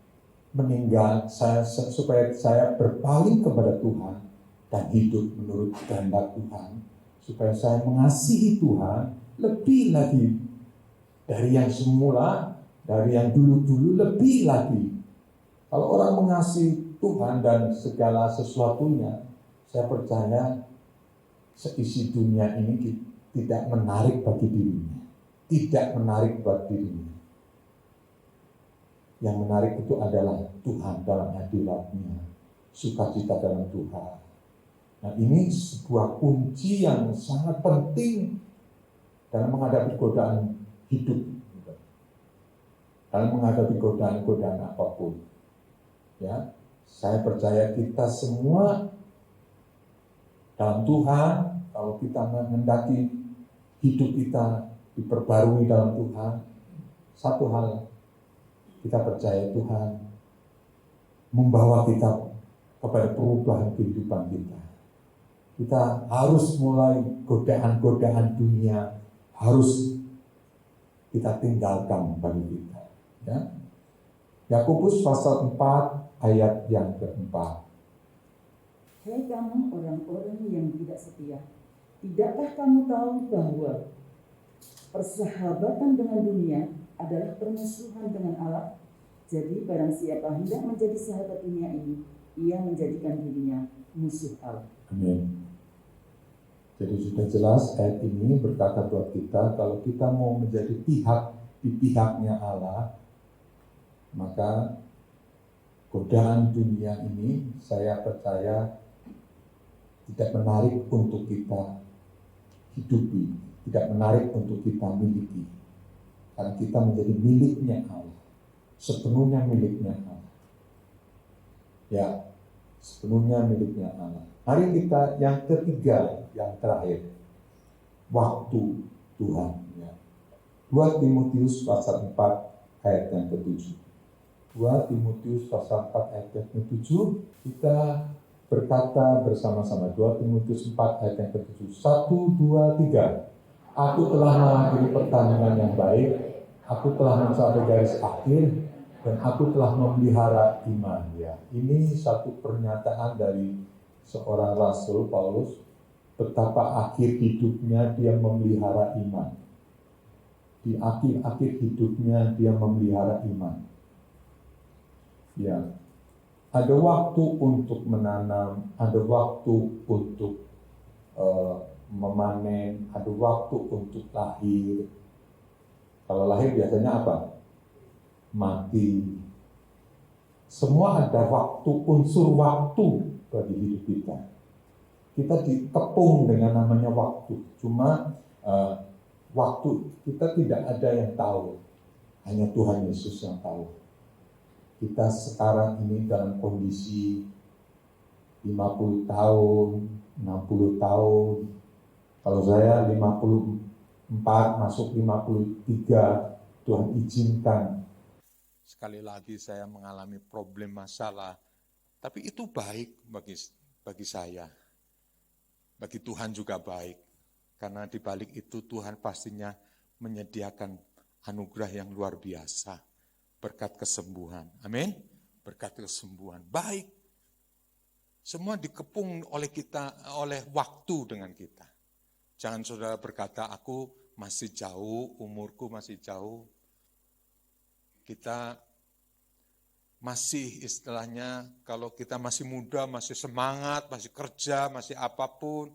meninggal, supaya saya berpaling kepada Tuhan dan hidup menurut kehendak Tuhan, supaya saya mengasihi Tuhan lebih lagi dari yang semula, dari yang dulu-dulu, lebih lagi. Kalau orang mengasihi Tuhan dan segala sesuatunya, saya percaya seisi dunia ini tidak menarik bagi dirinya, tidak menarik buat dirinya. Yang menarik itu adalah Tuhan dalam hadirat-Nya, sukacita dalam Tuhan. Nah, ini sebuah kunci yang sangat penting dalam menghadapi godaan hidup, dalam menghadapi godaan-godaan apapun. Ya, saya percaya kita semua dalam Tuhan, kalau kita menghendaki hidup kita diperbarui dalam Tuhan, satu hal kita percaya Tuhan membawa kita kepada perubahan kehidupan kita. Kita harus mulai godaan-godaan dunia, harus kita tinggalkan bagi kita. Ya. Yakobus pasal 4 ayat yang keempat. Hei kamu orang-orang yang tidak setia, tidakkah kamu tahu bahwa persahabatan dengan dunia adalah permusuhan dengan Allah? Jadi barang siapa hendak menjadi sahabat dunia ini, ia menjadikan dirinya musuh Allah. Amin. Jadi sudah jelas ayat ini berkata buat kita, kalau kita mau menjadi di pihaknya Allah, maka godaan dunia ini saya percaya tidak menarik untuk kita hidupi, tidak menarik untuk kita miliki. Karena kita menjadi miliknya Allah. sepenuhnya miliknya Allah. Ya, sepenuhnya miliknya Allah. Mari kita yang ketiga, yang terakhir, waktu Tuhan. Ya. 2 Timotius pasal 4 ayat yang ke-7. 2 Timotius pasal 4 ayat yang ke-7, kita berkata bersama-sama. 2 Timotius 4 ayat yang ke-7. 1, 2, 3. Aku telah mengakhiri pertandingan yang baik, aku telah mencapai garis akhir, dan aku telah memelihara iman. Ya, ini satu pernyataan dari seorang Rasul Paulus, betapa akhir hidupnya dia memelihara iman. Di akhir-akhir hidupnya dia memelihara iman. Ya, ada waktu untuk menanam, ada waktu untuk memanen, ada waktu untuk lahir. Kalau lahir biasanya apa? Mati. Semua ada waktu, unsur waktu bagi hidup kita. Kita dikepung dengan namanya waktu. Cuma waktu kita tidak ada yang tahu. Hanya Tuhan Yesus yang tahu. Kita sekarang ini dalam kondisi 50 tahun, 60 tahun. Kalau saya 54 masuk 53, Tuhan izinkan. Sekali lagi saya mengalami problem masalah, tapi itu baik bagi saya. Bagi Tuhan juga baik. Karena di balik itu Tuhan pastinya menyediakan anugerah yang luar biasa. Berkat kesembuhan. Amin. Berkat kesembuhan. Baik. Semua dikepung oleh kita, oleh waktu dengan kita. Jangan saudara berkata, aku masih jauh, umurku masih jauh. Kita masih istilahnya, kalau kita masih muda, masih semangat, masih kerja, masih apapun.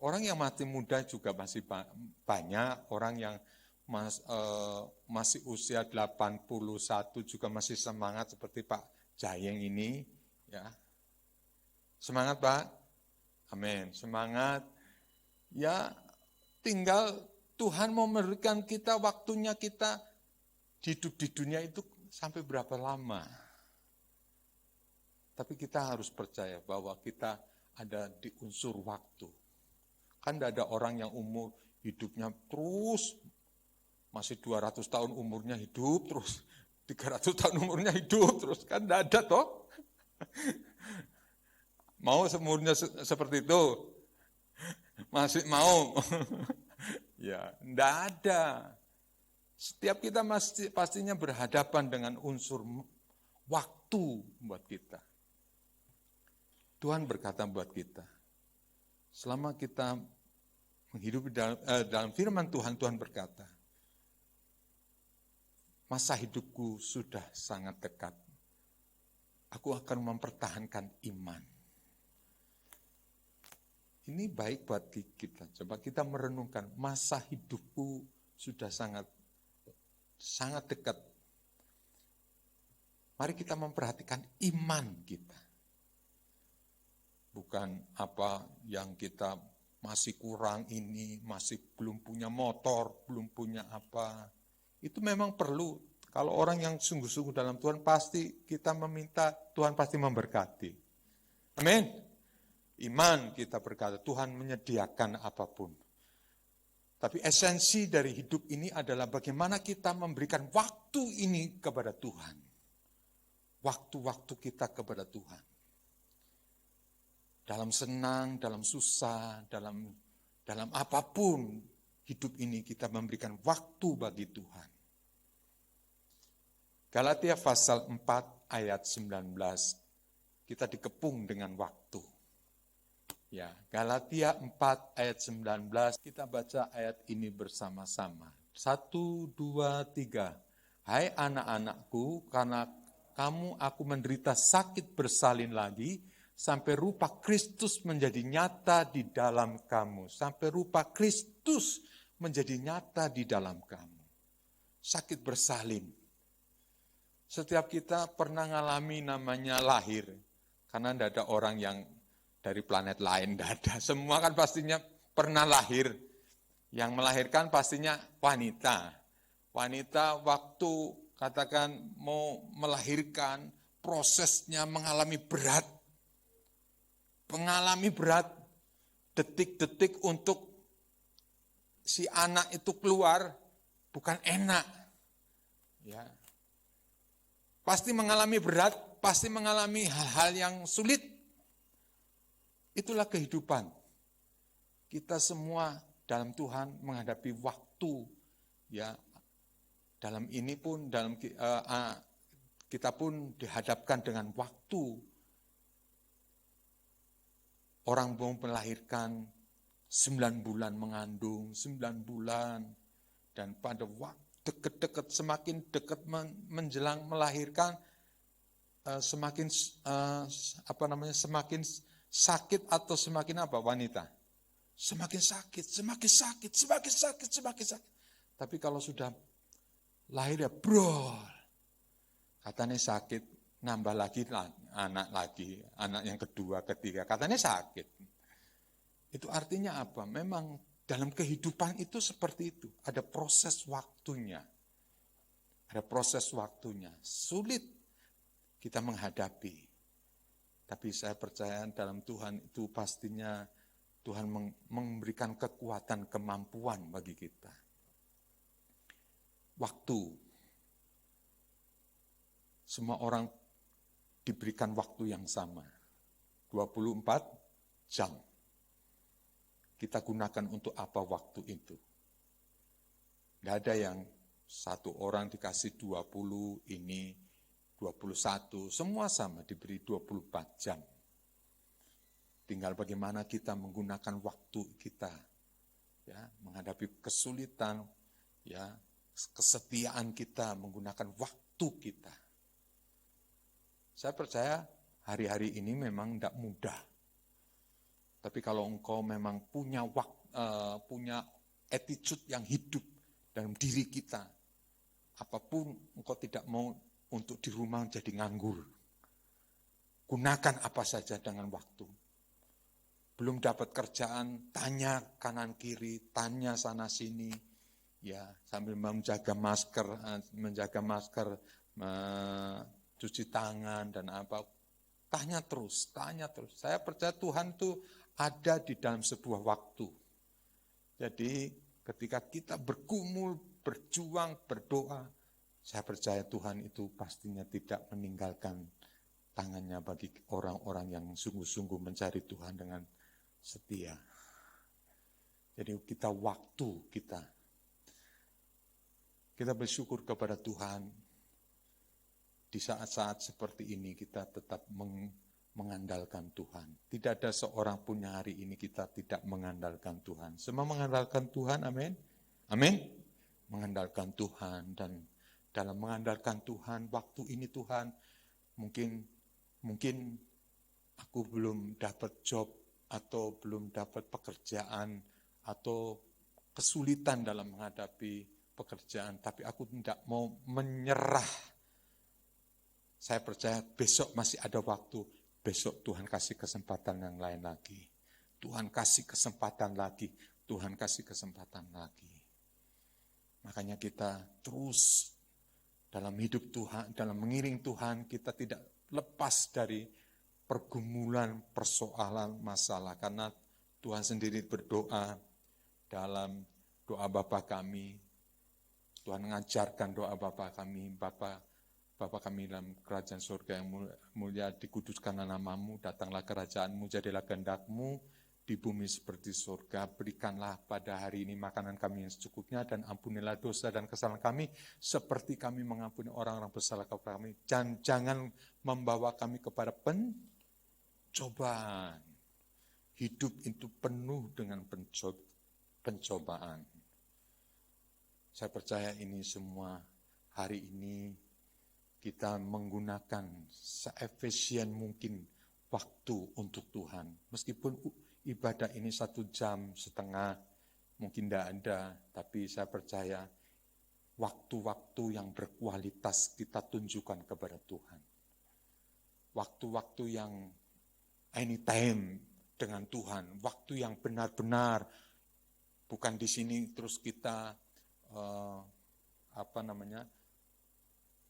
Orang yang mati muda juga masih banyak, orang yang masih usia 81 juga masih semangat seperti Pak Jayeng ini. Ya. Semangat Pak? Amin, semangat. Ya, tinggal Tuhan mau memberikan kita waktunya kita hidup di dunia itu sampai berapa lama. Tapi kita harus percaya bahwa kita ada di unsur waktu. Kan tidak ada orang yang umur hidupnya terus, masih 200 tahun umurnya hidup terus, 300 tahun umurnya hidup terus, kan tidak ada toh. Mau umurnya seperti itu? Masih mau? Ya, tidak ada. Setiap kita pastinya berhadapan dengan unsur waktu buat kita. Tuhan berkata buat kita, selama kita menghidupi dalam firman Tuhan, Tuhan berkata, masa hidupku sudah sangat dekat. Aku akan mempertahankan iman. Ini baik buat kita. Coba kita merenungkan, masa hidupku sudah sangat dekat. Mari kita memperhatikan iman kita. Bukan apa yang kita masih kurang ini, masih belum punya motor, belum punya apa. Itu memang perlu. Kalau orang yang sungguh-sungguh dalam Tuhan, pasti kita meminta, Tuhan pasti memberkati. Amin. Iman kita berkata, Tuhan menyediakan apapun. Tapi esensi dari hidup ini adalah bagaimana kita memberikan waktu ini kepada Tuhan. Waktu-waktu kita kepada Tuhan. Dalam senang, dalam susah, dalam apapun hidup ini kita memberikan waktu bagi Tuhan. Galatia pasal 4 ayat 19, kita dikepung dengan waktu. Ya, Galatia 4 ayat 19, kita baca ayat ini bersama-sama. 1, 2, 3. Hai anak-anakku, karena kamu aku menderita sakit bersalin lagi, sampai rupa Kristus menjadi nyata di dalam kamu. Sampai rupa Kristus menjadi nyata di dalam kamu. Sakit bersalin. Setiap kita pernah ngalami namanya lahir. Karena tidak ada orang yang dari planet lain, tidak ada. Semua kan pastinya pernah lahir. Yang melahirkan pastinya wanita. Wanita waktu katakan mau melahirkan, prosesnya mengalami berat, detik-detik untuk si anak itu keluar, bukan enak. Ya. Pasti mengalami berat, pasti mengalami hal-hal yang sulit. Itulah kehidupan. Kita semua dalam Tuhan menghadapi waktu, ya. Dalam ini pun kita pun dihadapkan dengan waktu. Orang mau melahirkan 9 bulan mengandung, 9 bulan, dan pada waktu dekat-dekat, semakin dekat menjelang melahirkan, semakin semakin sakit atau semakin apa wanita? Semakin sakit. Tapi kalau sudah lahir ya katanya sakit, nambah lagi anak yang kedua, ketiga, katanya sakit. Itu artinya apa? Memang dalam kehidupan itu seperti itu. Ada proses waktunya. Sulit kita menghadapi. Tapi saya percaya dalam Tuhan itu pastinya Tuhan memberikan kekuatan, kemampuan bagi kita. Waktu. Semua orang diberikan waktu yang sama. 24 jam. Kita gunakan untuk apa waktu itu? Tidak ada yang satu orang dikasih 20, ini 21, semua sama diberi 24 jam. Tinggal bagaimana kita menggunakan waktu kita, ya, menghadapi kesulitan, ya, kesetiaan kita menggunakan waktu kita. Saya percaya hari-hari ini memang tidak mudah. Tapi kalau engkau memang punya attitude yang hidup dalam diri kita, apapun engkau tidak mau untuk di rumah jadi nganggur. Gunakan apa saja dengan waktu. Belum dapat kerjaan, tanya kanan kiri, tanya sana sini, ya sambil menjaga masker, cuci tangan dan apa. Tanya terus. Saya percaya Tuhan tuh ada di dalam sebuah waktu. Jadi ketika kita bergumul, berjuang, berdoa, saya percaya Tuhan itu pastinya tidak meninggalkan tangannya bagi orang-orang yang sungguh-sungguh mencari Tuhan dengan setia. Jadi kita bersyukur kepada Tuhan. Di saat-saat seperti ini kita tetap mengandalkan Tuhan. Tidak ada seorang pun yang hari ini kita tidak mengandalkan Tuhan. Semua mengandalkan Tuhan, amin. Amin. Mengandalkan Tuhan, dan dalam mengandalkan Tuhan, waktu ini Tuhan, mungkin aku belum dapat job, atau belum dapat pekerjaan, atau kesulitan dalam menghadapi pekerjaan, tapi aku tidak mau menyerah. Saya percaya besok masih ada waktu. Besok Tuhan kasih kesempatan yang lain lagi. Tuhan kasih kesempatan lagi. Makanya kita terus dalam hidup Tuhan, dalam mengiring Tuhan, kita tidak lepas dari pergumulan, persoalan, masalah. Karena Tuhan sendiri berdoa dalam doa Bapa kami. Tuhan mengajarkan doa Bapa kami, Bapa kami dalam kerajaan surga yang mulia, dikuduskanlah namamu, datanglah kerajaanmu, jadilah kehendakmu di bumi seperti surga. Berikanlah pada hari ini makanan kami yang secukupnya, dan ampunilah dosa dan kesalahan kami seperti kami mengampuni orang-orang bersalah kepada kami. Jangan membawa kami kepada pencobaan. Hidup itu penuh dengan pencobaan. Saya percaya ini semua hari ini kita menggunakan se-efisien mungkin waktu untuk Tuhan. Meskipun ibadah ini 1,5 jam, mungkin tidak ada, tapi saya percaya waktu-waktu yang berkualitas kita tunjukkan kepada Tuhan. Waktu-waktu yang anytime dengan Tuhan, waktu yang benar-benar, bukan di sini terus kita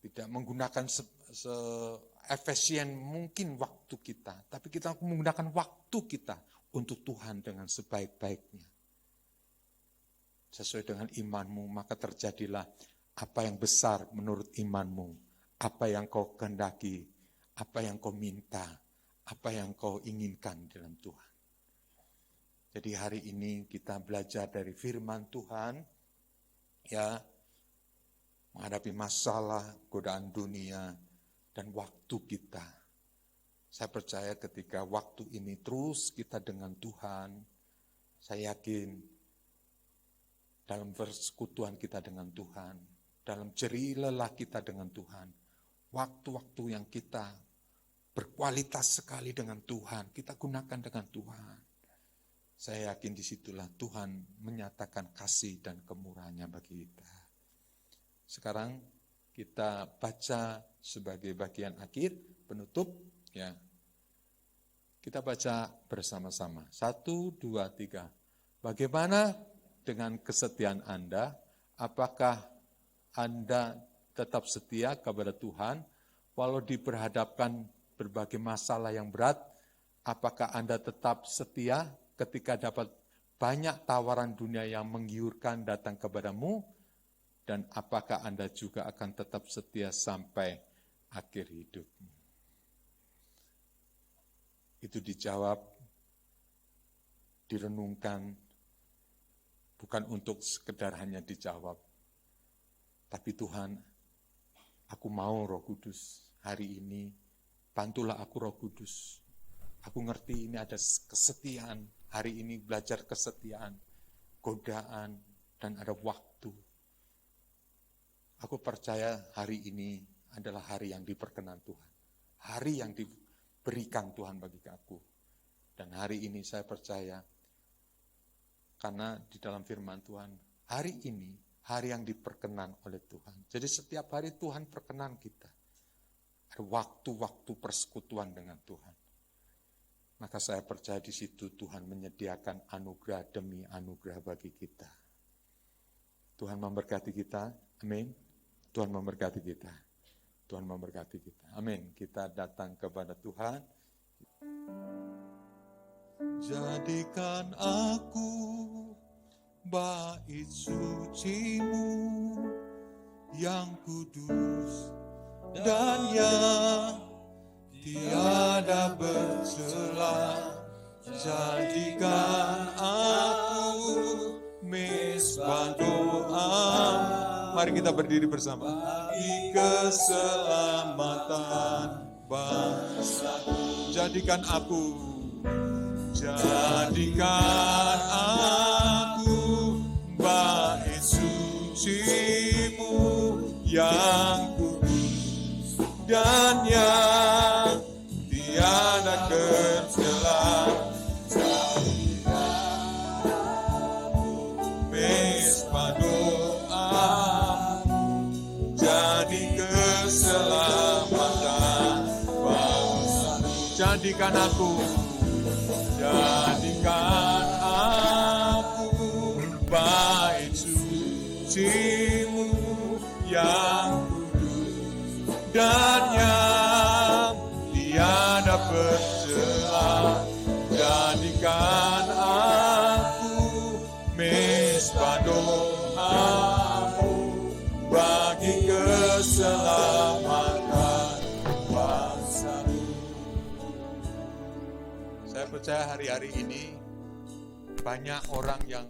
Tidak menggunakan se-efisien mungkin waktu kita, tapi kita menggunakan waktu kita untuk Tuhan dengan sebaik-baiknya. Sesuai dengan imanmu, maka terjadilah apa yang besar menurut imanmu, apa yang kau kehendaki, apa yang kau minta, apa yang kau inginkan dalam Tuhan. Jadi hari ini kita belajar dari firman Tuhan, ya, menghadapi masalah, godaan dunia, dan waktu kita. Saya percaya ketika waktu ini terus kita dengan Tuhan, saya yakin dalam persekutuan kita dengan Tuhan, dalam jerih lelah kita dengan Tuhan, waktu-waktu yang kita berkualitas sekali dengan Tuhan, kita gunakan dengan Tuhan. Saya yakin disitulah Tuhan menyatakan kasih dan kemurahannya bagi kita. Sekarang kita baca sebagai bagian akhir, penutup, ya. Kita baca bersama-sama. 1, 2, 3. Bagaimana dengan kesetiaan Anda? Apakah Anda tetap setia kepada Tuhan walau diperhadapkan berbagai masalah yang berat? Apakah Anda tetap setia ketika dapat banyak tawaran dunia yang menggiurkan datang kepadamu? Dan apakah Anda juga akan tetap setia sampai akhir hidupmu? Itu dijawab, direnungkan, bukan untuk sekedar hanya dijawab. Tapi Tuhan, aku mau Roh Kudus hari ini, bantulah aku Roh Kudus. Aku ngerti ini ada kesetiaan, hari ini belajar kesetiaan, godaan, dan ada waktu. Aku percaya hari ini adalah hari yang diperkenan Tuhan. Hari yang diberikan Tuhan bagi aku. Dan hari ini saya percaya, karena di dalam firman Tuhan, hari ini, hari yang diperkenan oleh Tuhan. Jadi setiap hari Tuhan perkenan kita. Ada waktu-waktu persekutuan dengan Tuhan. Maka saya percaya di situ Tuhan menyediakan anugerah demi anugerah bagi kita. Tuhan memberkati kita. Amin. Tuhan memberkati kita. Tuhan memberkati kita. Amin. Kita datang kepada Tuhan. Jadikan aku bait suci-Mu yang kudus dan yang tiada bercela. Jadikan aku mesbah doa. Mari kita berdiri bersama. Bagi keselamatan bangsaku. Jadikan aku bait suci-Mu yang kudus dan yang tiada tercela. Mesbah doa jadi keselamatan bangsa. Jadikan aku bait suci-Mu yang kudus dan yang tiada bercela. Jadikan aku mesbah doa-Mu bagi keselamatan bangsa-Mu. Saya percaya hari-hari ini banyak orang yang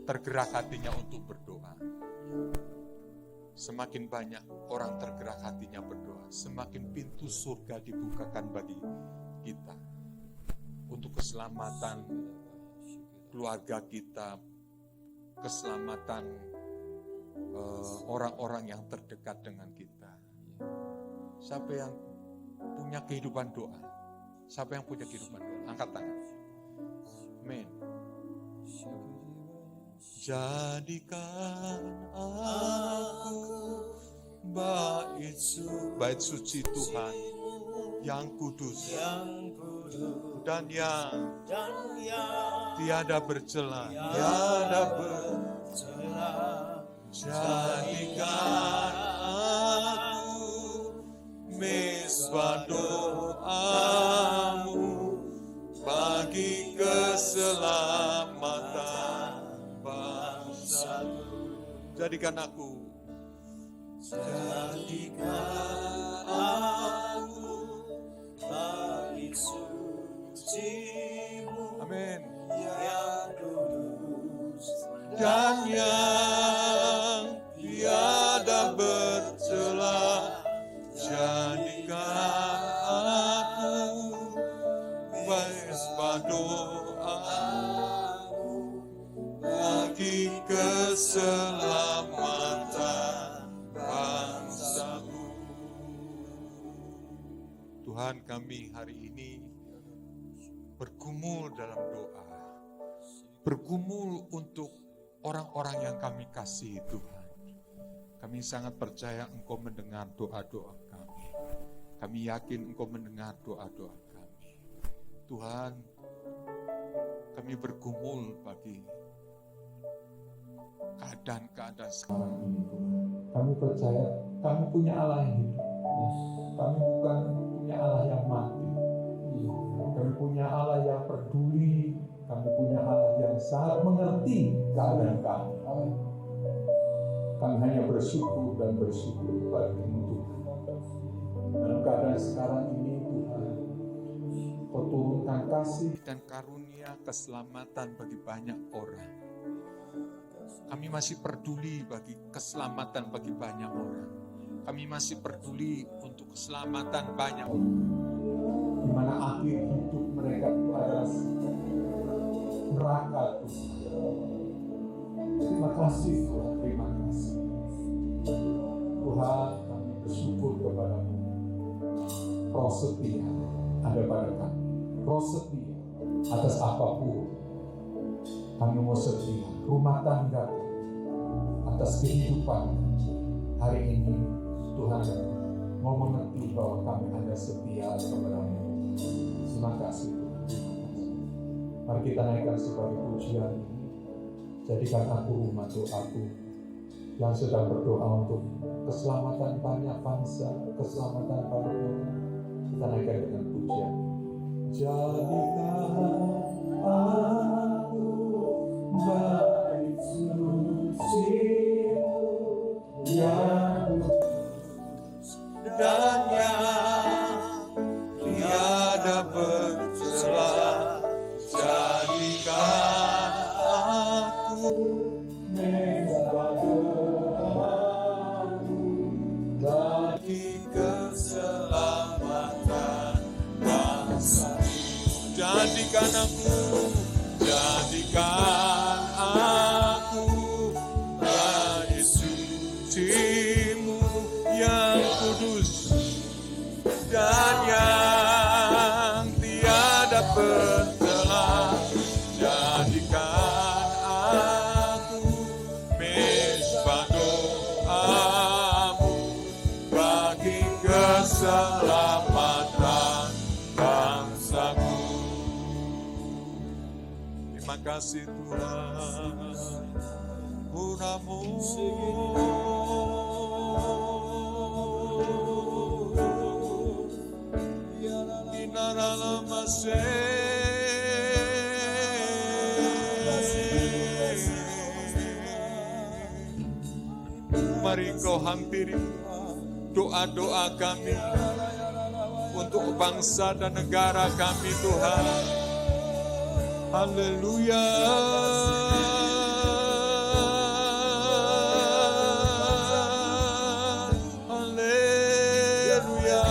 tergerak hatinya untuk berdoa. Semakin banyak orang tergerak hatinya berdoa, semakin pintu surga dibukakan bagi kita. Untuk keselamatan keluarga kita, keselamatan orang-orang yang terdekat dengan kita. Siapa yang punya kehidupan doa? Siapa yang punya kehidupan doa? Angkat tangan. Amin. Jadikan aku bait suci Tuhan yang kudus dan yang tiada bercela. Jadikan aku mesbah doamu bagi keselamatan bangsaku. Jadikan aku bagi suci-Mu, amin, yang kudus dan yang tiada bercela. Jadikan aku mesbah doamu bagi keselamatan bangsaku. Tuhan, kami hari ini bergumul dalam doa, bergumul untuk orang-orang yang kami kasih. Tuhan, kami sangat percaya Engkau mendengar doa-doa kami. Kami yakin Engkau mendengar doa-doa kami. Tuhan, kami bergumul bagi keadaan-keadaan sekarang ini. Kami percaya kami punya Allah yang hidup. Kami bukan punya Allah yang mati. Kami punya Allah yang peduli. Kami punya Allah yang sangat mengerti keadaan kami. Kami hanya bersyukur dan bersyukur bagi-Mu Tuhan. Dalam keadaan sekarang ini Tuhan, Kau turunkan kasih dan karunia keselamatan bagi banyak orang. Kami masih peduli bagi keselamatan bagi banyak orang. Kami masih peduli untuk keselamatan banyak orang. di mana akhir hidup mereka itu adalah neraka Tuhan. Terima kasih Tuhan, terima kasih. Tuhan, kami bersyukur kepada-Mu. Roh setia ada pada kami. Roh setia atas apapun. Kami mau setia. Rumah tangga, atas kehidupan hari ini, Tuhan mau mengerti bahwa kami ada setia kepada-Mu. Terima kasih Tuhan, terima kasih. Mari kita naikkan sebagai pujian ini. Jadikan aku rumah doaku yang sedang berdoa untuk keselamatan banyak bangsa, keselamatan banyak orang. Kita naikkan dengan pujian. Jadikan aku baik suci-Mu yang Dan yang tiada bercela. Jadikan aku bagi keselamatan bangsa. Jadikan aku bagi suci-Mu yang kudus dan yang tiada bercela. Jadikan aku mesbah doamu bagi keselamatan bangsaku. Terima kasih Tuhan. Unamu Mari Engkau hampiri doa-doa kami untuk bangsa dan negara kami Tuhan. Haleluya. Haleluya.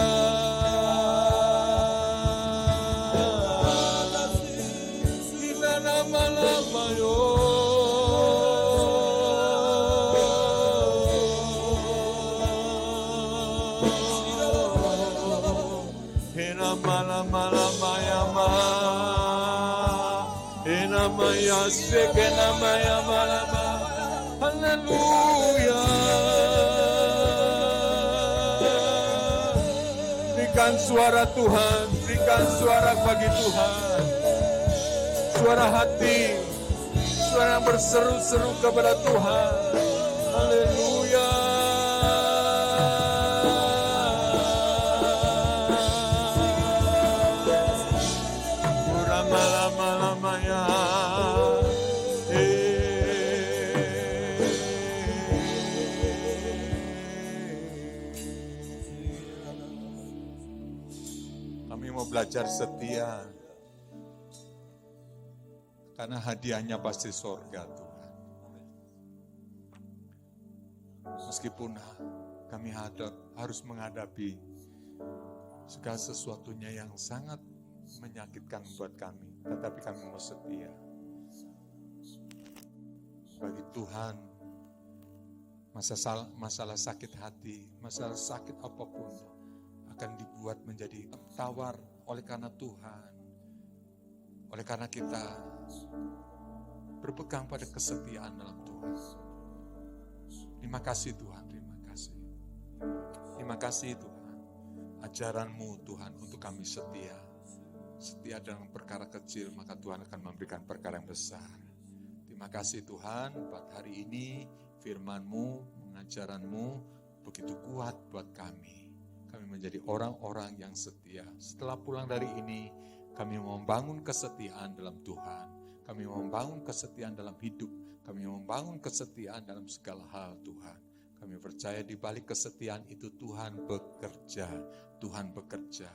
Berikan suara Tuhan, berikan suara bagi Tuhan. Suara hati, suara yang berseru-seru kepada Tuhan. Haleluya. belajar setia. Karena hadiahnya pasti surga Tuhan. Meskipun kami harus menghadapi segala sesuatunya yang sangat menyakitkan buat kami, tetapi kami mau setia. Bagi Tuhan, masalah sakit hati, masalah sakit apapun akan dibuat menjadi tawar oleh karena Tuhan. Oleh karena kita berpegang pada kesetiaan dalam Tuhan. Terima kasih Tuhan, terima kasih. Terima kasih Tuhan. Ajaran-Mu Tuhan untuk kami setia. Setia dalam perkara kecil, maka Tuhan akan memberikan perkara yang besar. Terima kasih Tuhan, buat hari ini firman-Mu, pengajaran-Mu begitu kuat buat kami. Kami menjadi orang-orang yang setia. Setelah pulang dari ini, kami membangun kesetiaan dalam Tuhan. Kami membangun kesetiaan dalam hidup. Kami membangun kesetiaan dalam segala hal Tuhan. Kami percaya di balik kesetiaan itu Tuhan bekerja. Tuhan bekerja.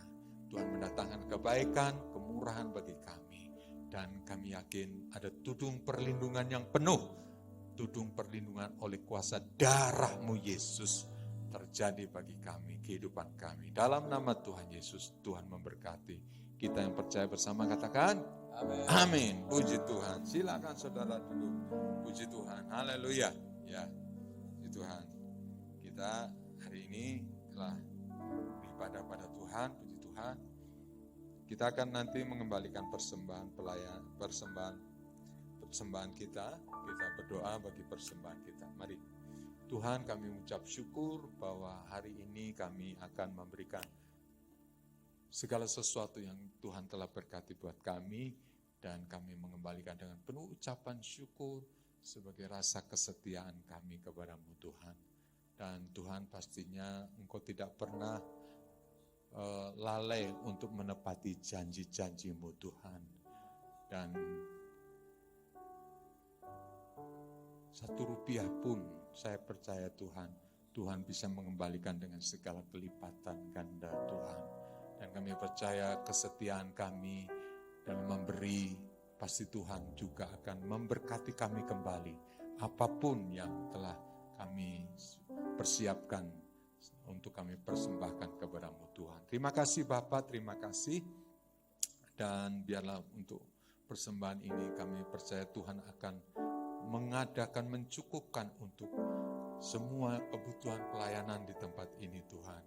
Tuhan mendatangkan kebaikan, kemurahan bagi kami. Dan kami yakin ada tudung perlindungan yang penuh. Tudung perlindungan oleh kuasa darah-Mu Yesus terjadi bagi kami, kehidupan kami. Dalam nama Tuhan Yesus, Tuhan memberkati. Kita yang percaya bersama katakan, amin. Amin. Puji Tuhan. Silakan saudara duduk. Puji Tuhan. Haleluya. Ya, puji Tuhan. Kita hari ini telah beribadah pada Tuhan. Puji Tuhan. Kita akan nanti mengembalikan persembahan kita. Kita berdoa bagi persembahan kita. Mari. Tuhan, kami mengucap syukur bahwa hari ini kami akan memberikan segala sesuatu yang Tuhan telah berkati buat kami, dan kami mengembalikan dengan penuh ucapan syukur sebagai rasa kesetiaan kami kepada-Mu Tuhan. Dan Tuhan, pastinya Engkau tidak pernah lalai untuk menepati janji-janji-Mu Tuhan. Dan 1 rupiah pun saya percaya Tuhan bisa mengembalikan dengan segala kelipatan ganda Tuhan. Dan kami percaya kesetiaan kami dalam memberi, pasti Tuhan juga akan memberkati kami kembali. Apapun yang telah kami persiapkan untuk kami persembahkan kepada-Mu Tuhan. Terima kasih Bapak, terima kasih. Dan biarlah untuk persembahan ini kami percaya Tuhan akan mengadakan, mencukupkan untuk semua kebutuhan pelayanan di tempat ini Tuhan.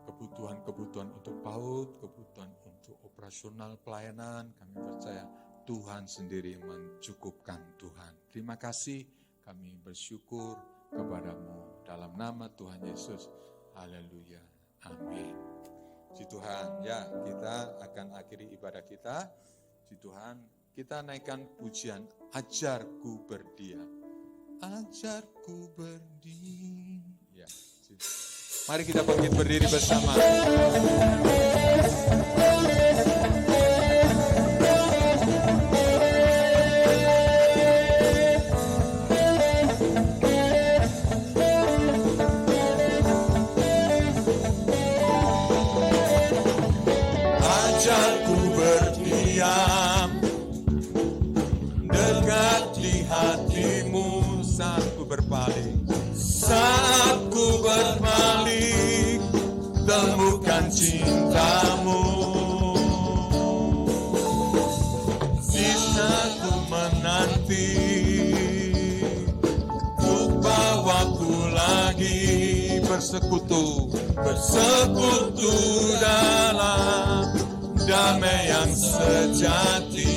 Kebutuhan-kebutuhan untuk PAUD, kebutuhan untuk operasional pelayanan, kami percaya Tuhan sendiri mencukupkan Tuhan. Terima kasih, kami bersyukur kepada-Mu dalam nama Tuhan Yesus. Haleluya, amin. Puji Tuhan, ya kita akan akhiri ibadah kita. Puji Tuhan, kita naikkan pujian Ajarku Berdiam. Ajarku berdiam. Ya, mari kita bangkit berdiri bersama. Ajarku berdiam dekat di hati-Mu saat ku berpaling. Saat ku berbalik, temukan cinta-Mu. Bisa ku menanti, ku bawaku lagi bersekutu dalam damai yang sejati.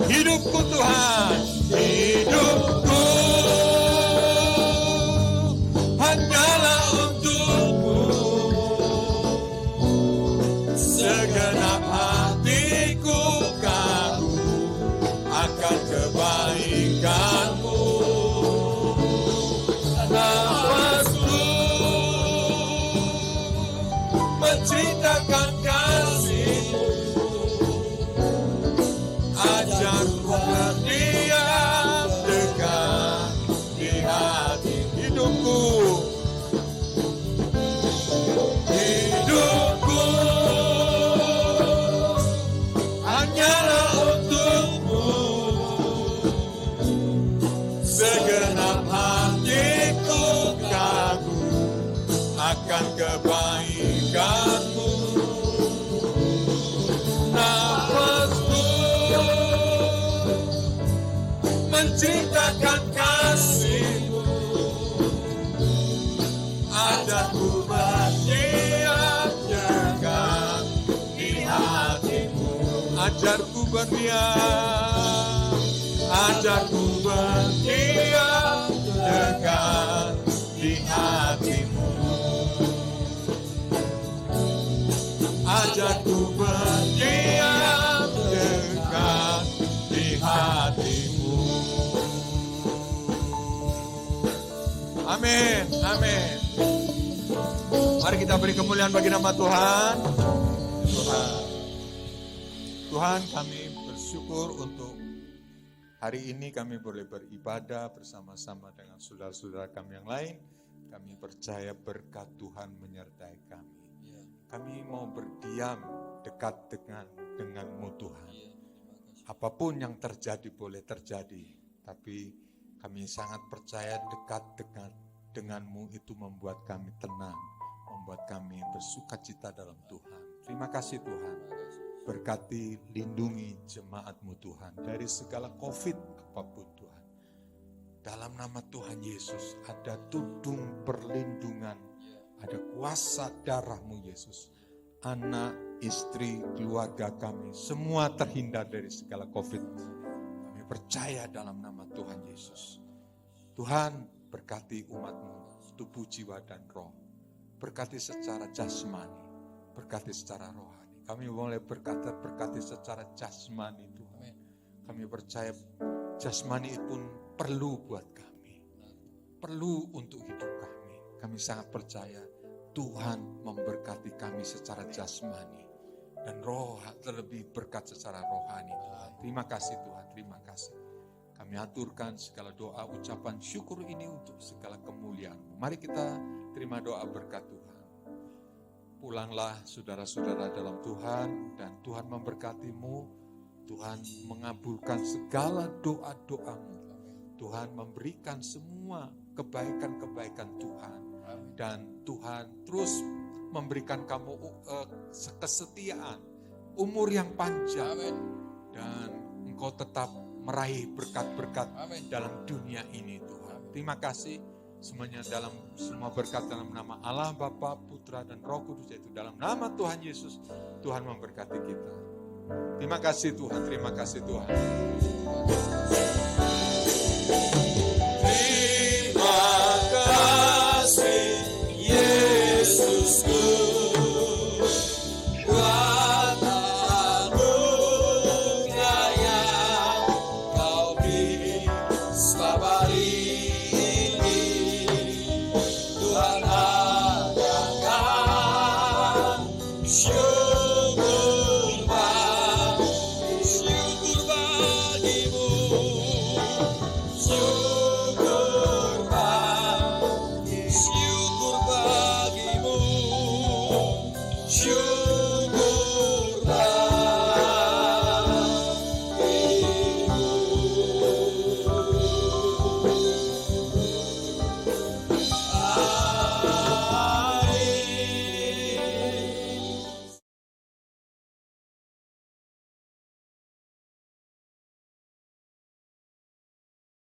Hidupku Tuhan, hidupku hanyalah untuk-Mu. Segenap hatiku kagum akan kebaikan-Mu. Nafasku kebaikan-Mu. Nafasku menciptakan kasih-Mu. Ajarku berdiam dekat di hati-Mu. Ajarku berdiam, ajarku berdiam dekat di hati-Mu. Ajarku berdiam dekat di hati-Mu. Amin, amin. Mari kita beri kemuliaan bagi nama Tuhan. Tuhan, kami bersyukur untuk hari ini kami boleh beribadah bersama-sama dengan saudara-saudara kami yang lain. Kami percaya berkat Tuhan menyertai kami. Kami mau berdiam dekat dengan-Mu Tuhan. Apapun yang terjadi boleh terjadi, tapi kami sangat percaya dekat dengan-Mu itu membuat kami tenang, membuat kami bersukacita dalam Tuhan. Terima kasih Tuhan. Berkati, lindungi jemaat-Mu Tuhan dari segala COVID apapun Tuhan. Dalam nama Tuhan Yesus ada tudung perlindungan, ada kuasa darah-Mu Yesus. Anak, istri, keluarga kami semua terhindar dari segala COVID. Kami percaya dalam nama Tuhan Yesus. Tuhan berkati umat-Mu, tubuh, jiwa, dan roh. Berkati secara jasmani, berkati secara rohani. Kami boleh berkati secara jasmani Tuhan. Kami percaya jasmani itu pun perlu buat kami. Perlu untuk hidup kami. Kami sangat percaya Tuhan memberkati kami secara jasmani. Dan roh terlebih berkat secara rohani Tuhan. Terima kasih Tuhan, terima kasih. Kami aturkan segala doa, ucapan syukur ini untuk segala kemuliaan. Mari kita terima doa berkat Tuhan. Pulanglah saudara-saudara dalam Tuhan, dan Tuhan memberkati-Mu. Tuhan mengabulkan segala doa-doa-Mu. Tuhan memberikan semua kebaikan-kebaikan Tuhan. Dan Tuhan terus memberikan kamu kesetiaan, umur yang panjang. Dan engkau tetap meraih berkat-berkat dalam dunia ini Tuhan. Terima kasih. Semuanya dalam semua berkat dalam nama Allah, Bapa, Putra, dan Roh Kudus, yaitu dalam nama Tuhan Yesus, Tuhan memberkati kita. Terima kasih Tuhan, terima kasih Tuhan.